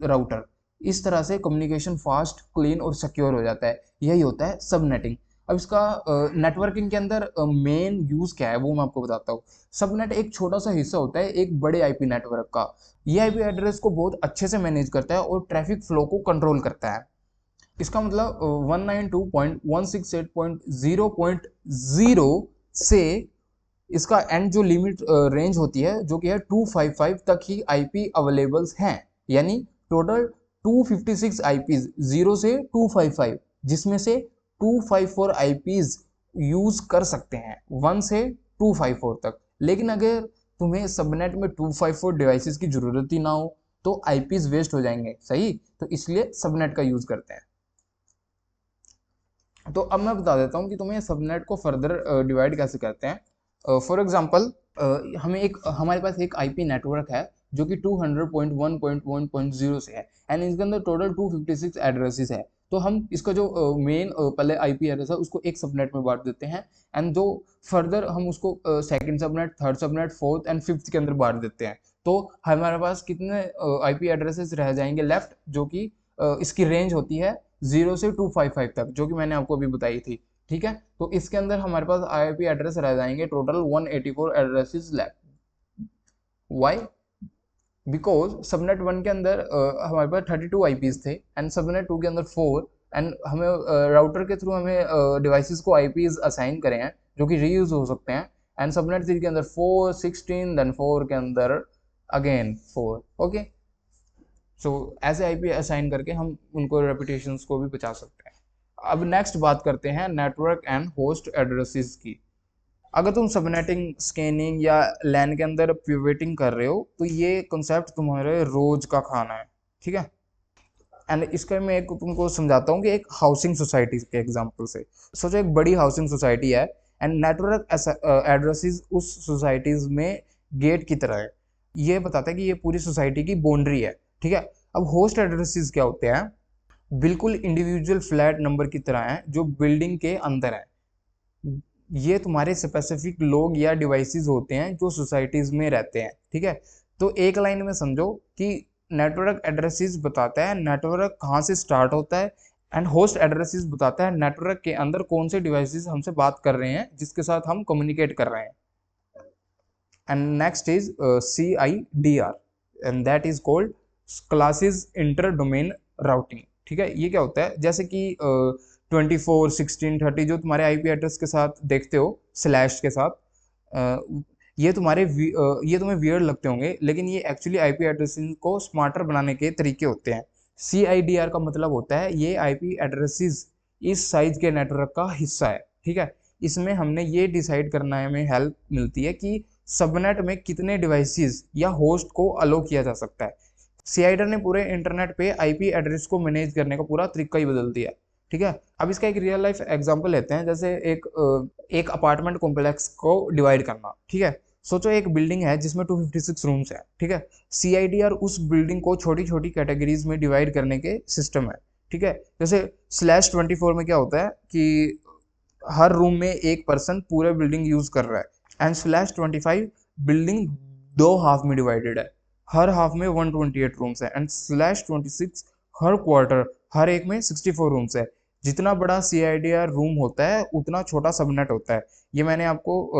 राउटर। इस तरह से कम्युनिकेशन फास्ट, क्लीन और सिक्योर हो जाता है। यही होता है सबनेटिंग। अब इसका नेटवर्किंग के अंदर मेन यूज क्या है वो मैं आपको बताता हूँ। सबनेट एक छोटा सा हिस्सा होता है एक बड़े आईपी नेटवर्क का। ये आईपी एड्रेस को बहुत अच्छे से मैनेज करता है और ट्रैफिक फ्लो को कंट्रोल करता है। इसका मतलब 192.168.0.0 से इसका एंड जो लिमिट रेंज होती है जो कि है 255 तक ही आईपी अवेलेबल्स हैं। यानी टोटल 256 आईपीज 0 से 255, जिसमें से 254 आईपीज यूज कर सकते हैं 1 से 254 तक। लेकिन अगर तुम्हें सबनेट में 254 डिवाइसेस की जरूरत ही ना हो तो आईपीज वेस्ट हो जाएंगे, सही। तो इसलिए सबनेट का यूज करते हैं। तो अब मैं बता देता हूँ कि तुम्हें सबनेट को फर्दर डिवाइड कैसे करते हैं। फॉर एग्जांपल हमारे पास एक आईपी नेटवर्क है जो कि 200.1.1.0 से है एंड इसके अंदर टोटल 256 एड्रेसेस है। तो हम इसका जो मेन पहले आईपी एड्रेस है उसको एक सबनेट में बांट देते हैं एंड जो फर्दर हम उसको second subnet, third subnet, fourth and fifth के अंदर बांट देते हैं। तो हमारे पास कितने आईपी एड्रेसेस रह जाएंगे लेफ्ट, जो कि इसकी रेंज होती है 0 से 255 तक, जो कि मैंने आपको अभी बताई थी, ठीक है। तो इसके अंदर हमारे पास आईपी एड्रेस रह जाएंगे total 184 addresses left. Why? Because subnet 1 के अंदर हमारे पास 32 आईपीज थे एंड सबनेट 2 के अंदर 4 एंड हमें राउटर के थ्रू हमें डिवाइसेस को आईपीज असाइन करे हैं जो कि रीयूज हो सकते हैं। एंड सबनेट 3 के अंदर 4, 16 देन 4 के अंदर अगेन 4। ओके, सो ऐसे आईपी असाइन करके हम उनको रेपुटेशंस को भी बचा सकते हैं। अब नेक्स्ट बात करते हैं नेटवर्क एंड होस्ट एड्रेसेस की। अगर तुम सबनेटिंग, स्कैनिंग या लैन के अंदर पिवटिंग कर रहे हो तो ये कॉन्सेप्ट तुम्हारे रोज का खाना है, ठीक है। एंड इसका मैं एक तुमको समझाता हूँ कि एक हाउसिंग सोसाइटी के एग्जांपल से। सोचो एक बड़ी हाउसिंग सोसाइटी है एंड नेटवर्क एड्रेसेस उस सोसाइटीज में गेट की तरह है। ये बताता है कि ये पूरी सोसाइटी की बाउंड्री है, ठीक है। अब होस्ट एड्रेसेस क्या होते हैं? बिल्कुल इंडिविजुअल फ्लैट नंबर की तरह है जो बिल्डिंग के अंदर है। ये तुम्हारे स्पेसिफिक लोग या डिवाइसेस होते हैं जो सोसाइटीज में रहते हैं, ठीक है। तो एक लाइन में समझो कि नेटवर्क एड्रेसेस बताता है नेटवर्क कहाँ से स्टार्ट होता है एंड होस्ट एड्रेसेस बताता है नेटवर्क के अंदर कौन से डिवाइसेस हमसे बात कर रहे हैं, जिसके साथ हम कम्युनिकेट कर रहे हैं। And next is CIDR and that is called classes inter domain routing, ठीक है। ये क्या होता है? जैसे कि 24, 16, 30 जो तुम्हारे आईपी एड्रेस के साथ देखते हो स्लैश के साथ, ये तुम्हें वियर्ड लगते होंगे लेकिन ये एक्चुअली आईपी एड्रेसिंग को स्मार्टर बनाने के तरीके होते हैं। CIDR का मतलब होता है ये आईपी एड्रेसेस इस साइज के नेटवर्क का हिस्सा है, ठीक है। इसमें हमने ये डिसाइड करना में हेल्प मिलती है कि सबनेट में कितने डिवाइसेस या होस्ट को अलो किया जा सकता है। सीआईडर ने पूरे इंटरनेट पे आईपी एड्रेस को मैनेज करने का पूरा तरीका ही बदल दिया। ठीक है, अब इसका एक रियल लाइफ एग्जांपल लेते हैं, जैसे एक अपार्टमेंट कॉम्प्लेक्स को डिवाइड करना। ठीक है, सोचो एक बिल्डिंग है जिसमें 256 रूम्स है। ठीक है, सीआईडीआर उस बिल्डिंग को छोटी छोटी कैटेगरीज में डिवाइड करने के सिस्टम है। ठीक है, जैसे /24 में क्या होता है कि हर रूम में एक पर्सन पूरे बिल्डिंग यूज कर रहा है, एंड /25 बिल्डिंग दो हाफ में डिवाइडेड है, हर हाफ में 128 रूम्स है, एंड /26 हर क्वार्टर, हर एक में 64 रूम्स है। जितना बड़ा सीआईडीआर रूम होता है उतना छोटा सबनेट होता है। ये मैंने आपको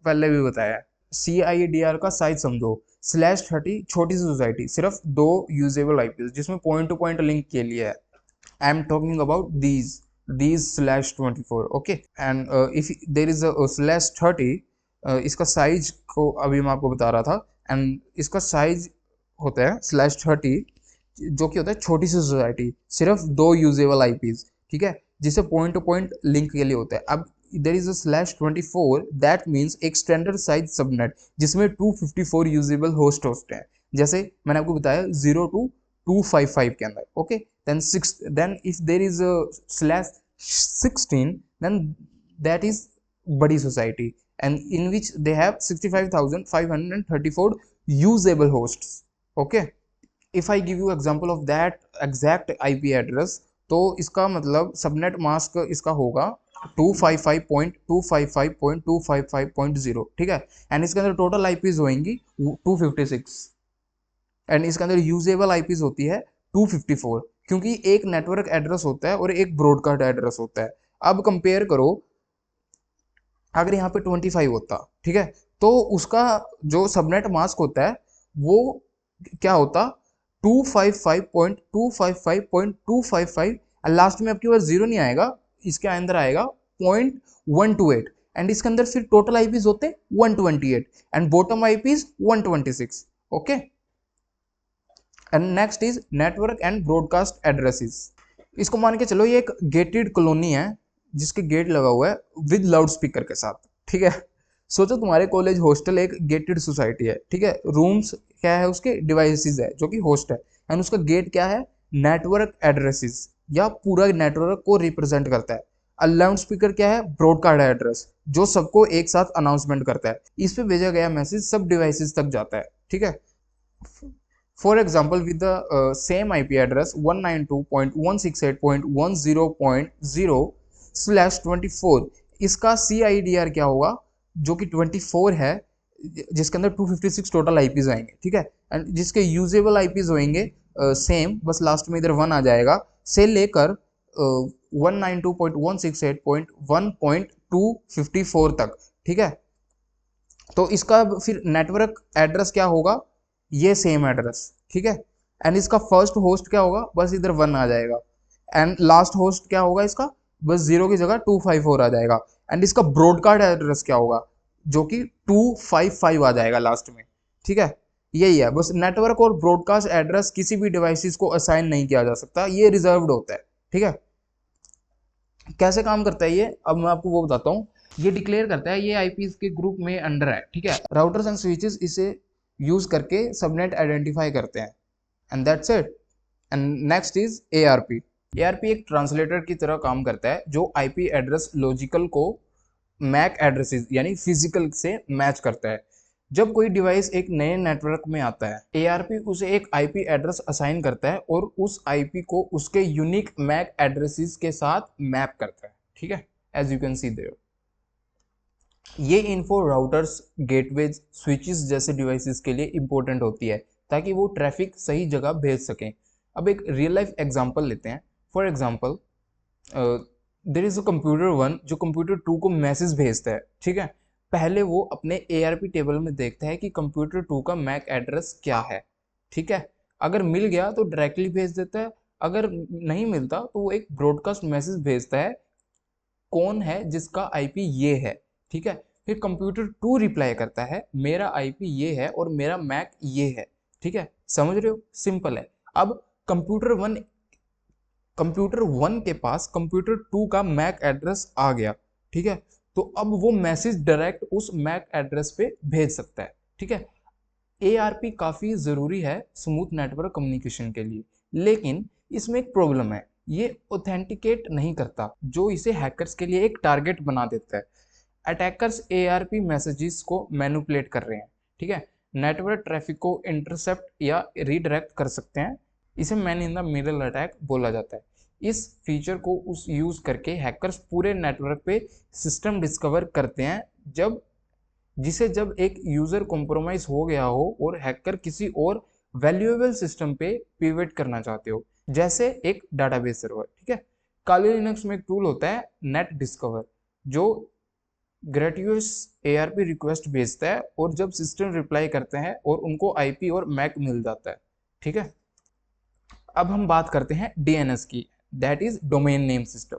पहले भी बताया। सीआईडीआर का साइज समझो, /30 छोटी सी सोसाइटी, सिर्फ 2 यूजेबल आईपी जिसमें पॉइंट टू पॉइंट लिंक के लिए है। I am talking about these /24, okay, and if there is a /30, इसका साइज को अभी मैं आपको बता रहा था, एंड इसका साइज होता है /30, जो कि होता है छोटी सी सोसाइटी, सिर्फ 2 यूजेबल आईपीज। ठीक है, जिसे पॉइंट टू पॉइंट लिंक के लिए होता है। अब there is a /24, that means एक स्टैंडर्ड साइज सबनेट जिसमें 254 यूजेबल होस्ट हैं, जैसे मैंने आपको बताया 0 to 255 के अंदर। Okay, then if there is a /16, then that is बड़ी society, and in which they have 65,534 usable hosts. Okay, if I give you example of that exact IP address, तो इसका मतलब सबनेट मास्क इसका होगा 255.255.255.0। ठीक है, एंड इसके अंदर टोटल आईपीज होंगी 256, एंड इसके अंदर यूजेबल आईपीज होती है 254, क्योंकि एक नेटवर्क एड्रेस होता है और एक ब्रॉडकास्ट एड्रेस होता है। अब कंपेयर करो, अगर यहाँ पे 25 होता, ठीक है, तो उसका जो सबनेट मास्क होता है वो क्या होता, 255.255.255, लास्ट में आपके पास जीरो नहीं आएगा, इसके अंदर आएगा 0.128, एंड इसके अंदर फिर टोटल आईपीज होते 128 and bottom IPs 126। Okay, and next is network and broadcast addresses. इसको मान के चलो ये एक गेटेड कॉलोनी है जिसके गेट लगा हुआ है विद लाउड स्पीकर के साथ। ठीक है, सोचो तुम्हारे कॉलेज हॉस्टल एक गेटेड सोसाइटी है। ठीक है, रूम्स क्या है, उसके डिवाइसेस है जो कि होस्ट है, एंड उसका गेट क्या है, नेटवर्क एड्रेसेस या पूरा नेटवर्क को रिप्रेजेंट करता है। लाउड स्पीकर क्या है, ब्रॉडकास्ट एड्रेस जो सबको एक साथ अनाउंसमेंट करता है। इस पे भेजा गया मैसेज सब डिवाइसेस तक जाता है। ठीक है, for example with the same IP address 192.168.10.0/24, इसका CIDR क्या होगा, जो कि 24 है, जिसके अंदर 256 टोटल आईपीज आएंगे। ठीक है, एंड जिसके यूजेबल आईपीज होंगे सेम, बस लास्ट में इधर 1 आ जाएगा, से लेकर 192.168.1.254 तक। ठीक है, तो इसका फिर नेटवर्क एड्रेस क्या होगा, ये सेम एड्रेस। ठीक है, एंड इसका फर्स्ट होस्ट क्या होगा, बस इधर 1 आ जाएगा, एंड लास्ट होस्ट क्या होगा इसका, बस 0 की जगह 254 आ जाएगा, एंड इसका ब्रॉडकास्ट एड्रेस क्या होगा, जो कि 255 आ जाएगा लास्ट में। ठीक है, यही है, बस नेटवर्क और ब्रॉडकास्ट एड्रेस किसी भी डिवाइसेस को असाइन नहीं किया जा सकता, ये रिजर्व्ड होता है। ठीक है, कैसे काम करता है ये, अब मैं आपको वो बताता हूँ। ये डिक्लेयर करता है ये आईपीज के ग्रुप में अंडर है। ठीक है, राउटर्स एंड स्विचेस इसे यूज करके सबनेट आइडेंटिफाई करते हैं, and that's it. And next is ARP. ARP एक ट्रांसलेटर की तरह काम करता है जो आईपी एड्रेस लॉजिकल को मैक एड्रेसेस यानी फिजिकल से मैच करता है। जब कोई डिवाइस एक नए नेटवर्क में आता है, एआरपी उसे एक आईपी एड्रेस असाइन करता है और उस आईपी को उसके यूनिक मैक एड्रेसेस के साथ मैप करता है। ठीक है, as you can see there. ये इन्फो राउटर्स, गेटवेज, स्विचेस जैसे डिवाइसेस के लिए इंपॉर्टेंट होती है ताकि वो ट्रैफिक सही जगह भेज सकें। अब एक रियल लाइफ एग्जांपल लेते हैं। For example there is a computer 1 जो कंप्यूटर 2 को मैसेज भेजता है। ठीक है, पहले वो अपने एआरपी टेबल में देखता है कि कंप्यूटर 2 का मैक एड्रेस क्या है। ठीक है, अगर मिल गया तो डायरेक्टली भेज देता है, अगर नहीं मिलता तो वो एक ब्रॉडकास्ट मैसेज भेजता है कौन है जिसका आईपी ये है। ठीक है, फिर कंप्यूटर 2 रिप्लाई करता है मेरा आईपी ये है और मेरा मैक ये है। ठीक है, समझ रहे हो, सिंपल है। अब कंप्यूटर 1 के पास कंप्यूटर 2 का मैक एड्रेस आ गया। ठीक है, तो अब वो मैसेज डायरेक्ट उस मैक एड्रेस पे भेज सकता है। ठीक है, ARP काफ़ी ज़रूरी है स्मूथ नेटवर्क कम्युनिकेशन के लिए, लेकिन इसमें एक प्रॉब्लम है, ये ऑथेंटिकेट नहीं करता, जो इसे हैकर्स के लिए एक टारगेट बना देता है। अटैकर्स ARP मैसेजेस को मैनिपुलेट कर रहे हैं, ठीक है, नेटवर्क ट्रैफिक को इंटरसेप्ट या रीडायरेक्ट कर सकते हैं। इसे man in the middle attack बोला जाता है। इस फीचर को उस यूज़ करके हैकर्स पूरे नेटवर्क पे सिस्टम डिस्कवर करते हैं, जब एक यूज़र कॉम्प्रोमाइज हो गया हो और हैकर किसी और वैल्यूएबल सिस्टम पे पिवट करना चाहते हो, जैसे एक डाटाबेस सर्वर। ठीक है, काली लिनक्स में एक टूल होता है नेट डिस्कवर, जो ग्रेटियस ARP रिक्वेस्ट भेजता है और जब सिस्टम रिप्लाई करते हैं और उनको IP और मैक मिल जाता है। ठीक है, अब हम बात करते हैं DNS की, that is domain name system.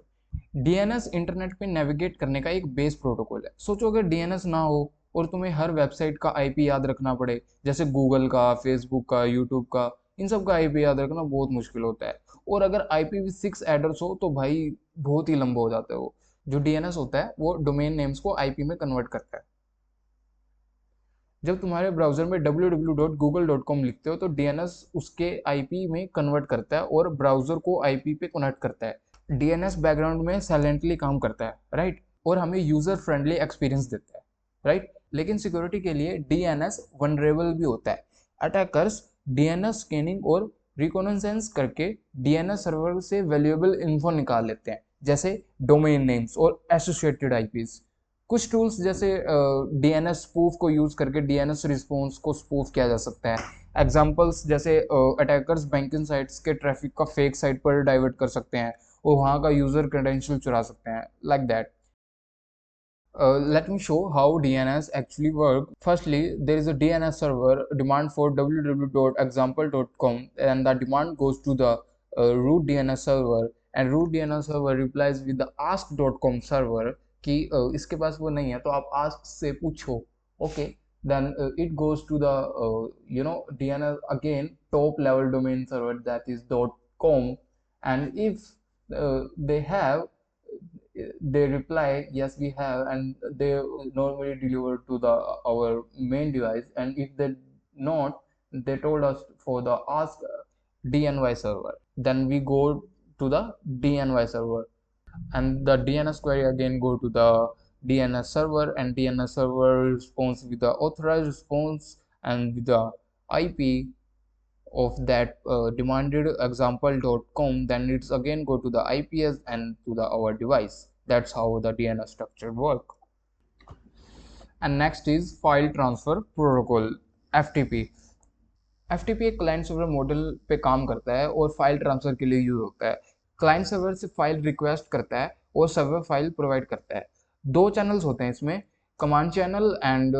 DNS internet पे नेविगेट करने का एक बेस प्रोटोकॉल है। सोचो अगर DNS ना हो और तुम्हें हर वेबसाइट का IP याद रखना पड़े, जैसे गूगल का, फेसबुक का, यूट्यूब का, इन सब का IP याद रखना बहुत मुश्किल होता है। और अगर IPv6 एड्रेस हो तो भाई बहुत ही लंबा हो जाता है। वो जो DNS होता है वो डोमेन नेम्स को IP में कन्वर्ट करता है। जब तुम्हारे ब्राउजर में www.google.com लिखते हो तो DNS उसके IP में कन्वर्ट करता है और ब्राउजर को IP पे कनेक्ट करता है। DNS बैकग्राउंड में साइलेंटली काम करता है, राइट, और हमें यूजर फ्रेंडली एक्सपीरियंस देता है, राइट। लेकिन सिक्योरिटी के लिए DNS वनरेबल भी होता है। अटैकर्स DNS स्कैनिंग और रिकॉनेसेंस करके DNS सर्वर से वैल्यूएबल इन्फो निकाल लेते हैं, जैसे डोमेन नेम्स और एसोसिएटेड IPs। कुछ टूल्स जैसे DNS स्पूफ को यूज करके DNS रिस्पॉन्स को स्पूफ किया जा सकता है। एग्जांपल्स जैसे अटैकर्स बैंकिंग साइट्स के ट्रैफिक का फेक साइट पर डाइवर्ट कर सकते हैं और वहाँ का यूजर क्रेडेंशियल चुरा सकते हैं, like that. Let me show how DNS actually work. Firstly, there is a DNS server demand for www.example.com, and the demand goes to the root DNS server, and root DNS server replies with the ask.com server कि इसके पास वो नहीं है तो आप ask से पूछो, okay, then it goes to the DNS again top level domain server, that is .com, and if they have, they reply yes we have, and they normally deliver to the our main device, and if they not, they told us for the ask DNY server, then we go to the DNY server, and the DNS query again go to the DNS server, and DNS server responds with the authorized response and with the IP of that demanded example.com, then it's again go to the IPS and to the our device. That's how the DNS structure work. And next is file transfer protocol, FTP. FTP एक client server model पे काम करता है और file transfer के लिए use होता है। क्लाइंट सर्वर से फाइल रिक्वेस्ट करता है और सर्वर फाइल प्रोवाइड करता है। दो चैनल्स होते हैं इसमें, command channel and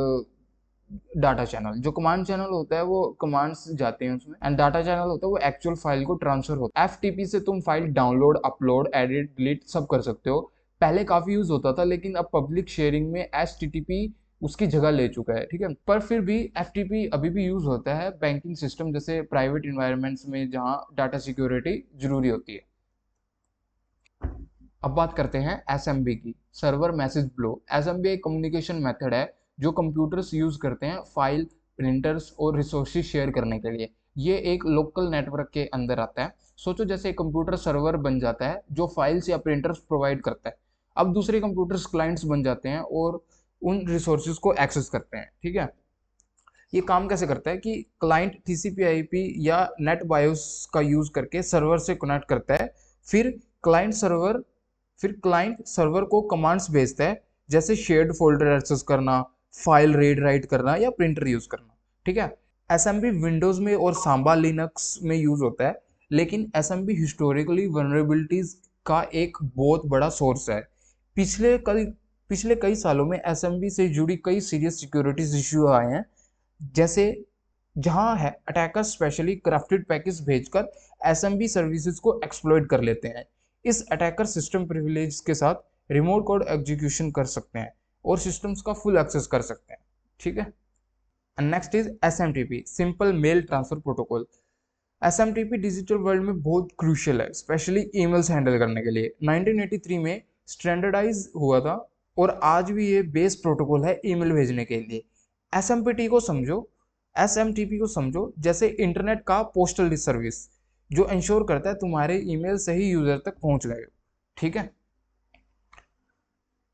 data channel. जो कमांड चैनल होता है वो कमांड्स जाते हैं उसमें, एंड डाटा चैनल होता है वो एक्चुअल फाइल को ट्रांसफर होता है। FTP से तुम file download, upload, edit, delete सब कर सकते हो। पहले काफी यूज होता था, लेकिन अब पब्लिक शेयरिंग में HTTP उसकी जगह ले चुका है, ठीक है। पर फिर भी FTP अभी भी यूज होता है बैंकिंग सिस्टम जैसे प्राइवेट इन्वायरमेंट्स में, जहां डाटा सिक्योरिटी जरूरी होती है। अब बात करते हैं SMB की, सर्वर मैसेज फ्लो। SMB एक कम्युनिकेशन मेथड है जो कंप्यूटर्स यूज करते हैं फाइल, प्रिंटर्स और रिसोर्सेज शेयर करने के लिए। ये एक लोकल नेटवर्क के अंदर आता है। सोचो जैसे एक कंप्यूटर सर्वर बन जाता है जो फाइल्स या प्रिंटर्स प्रोवाइड करता है। अब दूसरे कंप्यूटर्स क्लाइंट्स बन जाते हैं और उन रिसोर्सेज को एक्सेस करते हैं, ठीक है। ये काम कैसे करता है कि क्लाइंट TCP/IP या नेट बायोस का यूज करके सर्वर से कनेक्ट करता है, फिर क्लाइंट सर्वर को कमांड्स भेजता है, जैसे शेयर्ड फोल्डर एक्सेस करना, फाइल रीड राइट करना या प्रिंटर यूज करना, ठीक है। SMB विंडोज में और सांबा लिनक्स में यूज होता है, लेकिन SMB हिस्टोरिकली वनरेबिलिटीज का एक बहुत बड़ा सोर्स है। पिछले कई सालों में SMB से जुड़ी कई सीरियस सिक्योरिटीज इश्यू आए हैं, जैसे जहां है अटैकर स्पेशली क्राफ्टेड पैकेज भेजकर SMB सर्विसेज को एक्सप्लॉइट कर लेते हैं। इस अटैकर सिस्टम प्रिविलेज के साथ रिमोट कोड एग्जीक्यूशन कर सकते हैं और सिस्टम्स का फुल एक्सेस कर सकते हैं, ठीक है। Next is SMTP, simple mail transfer protocol. SMTP digital world में बहुत क्रूशियल है, स्पेशली ईमेल्स हैंडल करने के लिए। 1983 में स्टैंडर्डाइज हुआ था और आज भी ये बेस प्रोटोकॉल है ईमेल भेजने के लिए। एसएमपीटी को समझो, एसएमटीपी को समझो जैसे इंटरनेट का पोस्टल सर्विस, जो इंश्योर करता है तुम्हारे ईमेल सही यूजर तक पहुंच गए। ठीक है,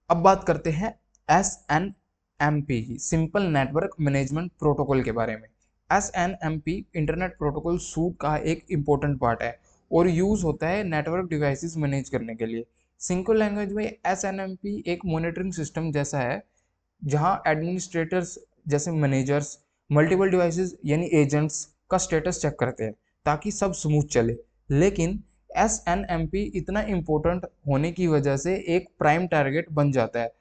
अब बात करते हैं एस एन एम पी की, सिंपल नेटवर्क मैनेजमेंट प्रोटोकॉल के बारे में। S N M P internet protocol suite का एक इंपॉर्टेंट पार्ट है और यूज होता है नेटवर्क डिवाइसेस मैनेज करने के लिए। सिंपल लैंग्वेज में एस एन एम पी एक मॉनिटरिंग सिस्टम जैसा है, जहां एडमिनिस्ट्रेटर्स जैसे मैनेजर्स मल्टीपल डिवाइसेस यानी एजेंट्स का स्टेटस चेक करते हैं ताकि सब स्मूथ चले। लेकिन एस एन एम पी इतना इम्पोर्टेंट होने की वजह से एक प्राइम टारगेट बन जाता है।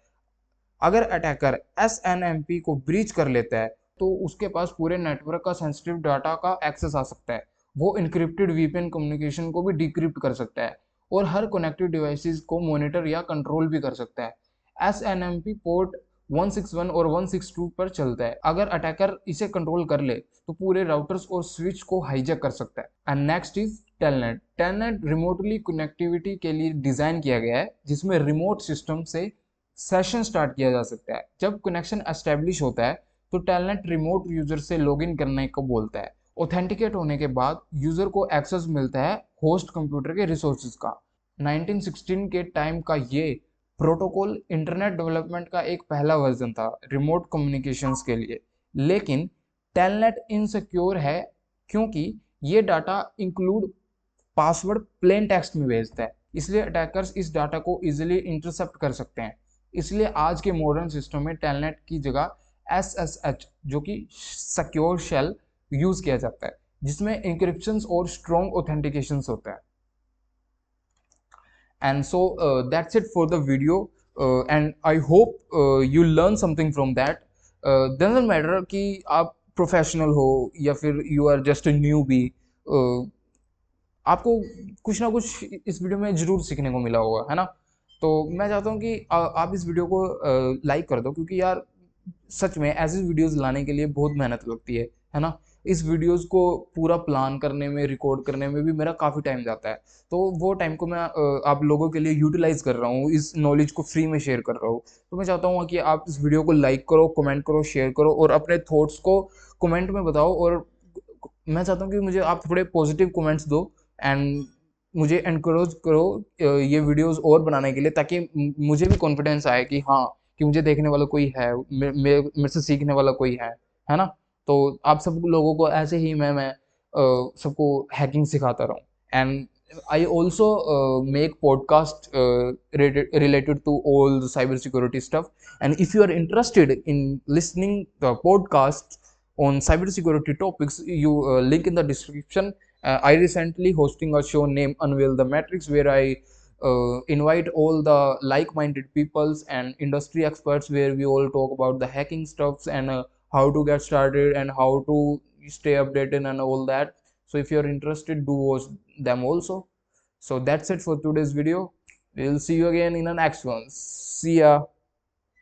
अगर attacker S N M P को ब्रीच कर लेता है तो उसके पास पूरे नेटवर्क का सेंसिटिव डाटा का एक्सेस आ सकता है। वो इनक्रिप्टेड वीपीएन कम्युनिकेशन को भी डिक्रिप्ट कर सकता है और हर कनेक्टेड डिवाइसेस को मॉनिटर या कंट्रोल भी कर सकता है। S N M P port 161 और 162 पर चलता है। अगर अटैकर इसे कंट्रोल कर ले तो पूरे राउटर्स और स्विच को हाईजैक कर सकता है। And next is telnet. Telnet remotely connectivity के लिए डिजाइन किया गया है, जिसमें रिमोट सिस्टम से सेशन स्टार्ट किया जा सकता है। जब कनेक्शन एस्टेब्लिश होता है तो टेलनेट रिमोट यूजर से लॉगिन करने को बोलता है। ऑथेंटिकेट होने के बाद यूजर को एक्सेस मिलता है होस्ट कंप्यूटर के रिसोर्सेज का। 1916 के टाइम का ये प्रोटोकॉल इंटरनेट डेवलपमेंट का एक पहला वर्जन था रिमोट कम्युनिकेशंस के लिए। लेकिन टेलनेट इनसिक्योर है क्योंकि ये data include password plain text में भेजता है, इसलिए अटैकर्स इस डाटा को इजीली इंटरसेप्ट कर सकते हैं। इसलिए आज के मॉडर्न सिस्टम में टेलनेट की जगह एसएसएच जो कि सिक्योर शेल यूज किया जाता है, जिसमें इंक्रिप्शन और स्ट्रॉन्ग ऑथेंटिकेशन होता है। And so that's it for the video, and I hope you learn something from that. Doesn't matter कि आप प्रोफेशनल हो या फिर you are just a newbie, आपको कुछ ना कुछ इस वीडियो में जरूर सीखने को मिला होगा, है ना। तो मैं चाहता हूँ कि आप इस वीडियो को लाइक कर दो, क्योंकि यार सच में ऐसी वीडियोस लाने के लिए बहुत मेहनत लगती है ना। इस वीडियोस को पूरा प्लान करने में, रिकॉर्ड करने में भी मेरा काफ़ी टाइम जाता है। तो वो टाइम को मैं आप लोगों के लिए यूटिलाइज कर रहा हूँ, इस नॉलेज को फ्री में शेयर कर रहा हूँ। तो मैं चाहता हूँ कि आप इस वीडियो को लाइक करो, कमेंट करो, शेयर करो और अपने थॉट्स को कमेंट में बताओ। और मैं चाहता हूँ कि मुझे आप थोड़े पॉजिटिव कमेंट्स दो एंड मुझे एनकरेज करो ये वीडियोस और बनाने के लिए, ताकि मुझे भी कॉन्फिडेंस आए कि हाँ, कि मुझे देखने वाला कोई है, मेरे से सीखने वाला कोई है ना। तो आप सब लोगों को ऐसे ही मैं सबको हैकिंग सिखाता रहूँ। And I also make podcast related to all the cyber security stuff. And if you are interested in listening the podcast on cyber security topics, you link in the description. I recently hosting a show named Unveil the Matrix, where I invite all the like-minded peoples and industry experts, where we all talk about the hacking stuffs and how to get started and how to stay updated and all that. So if you're interested, do watch them also. So that's it for today's video. We'll see you again in the next one. See ya.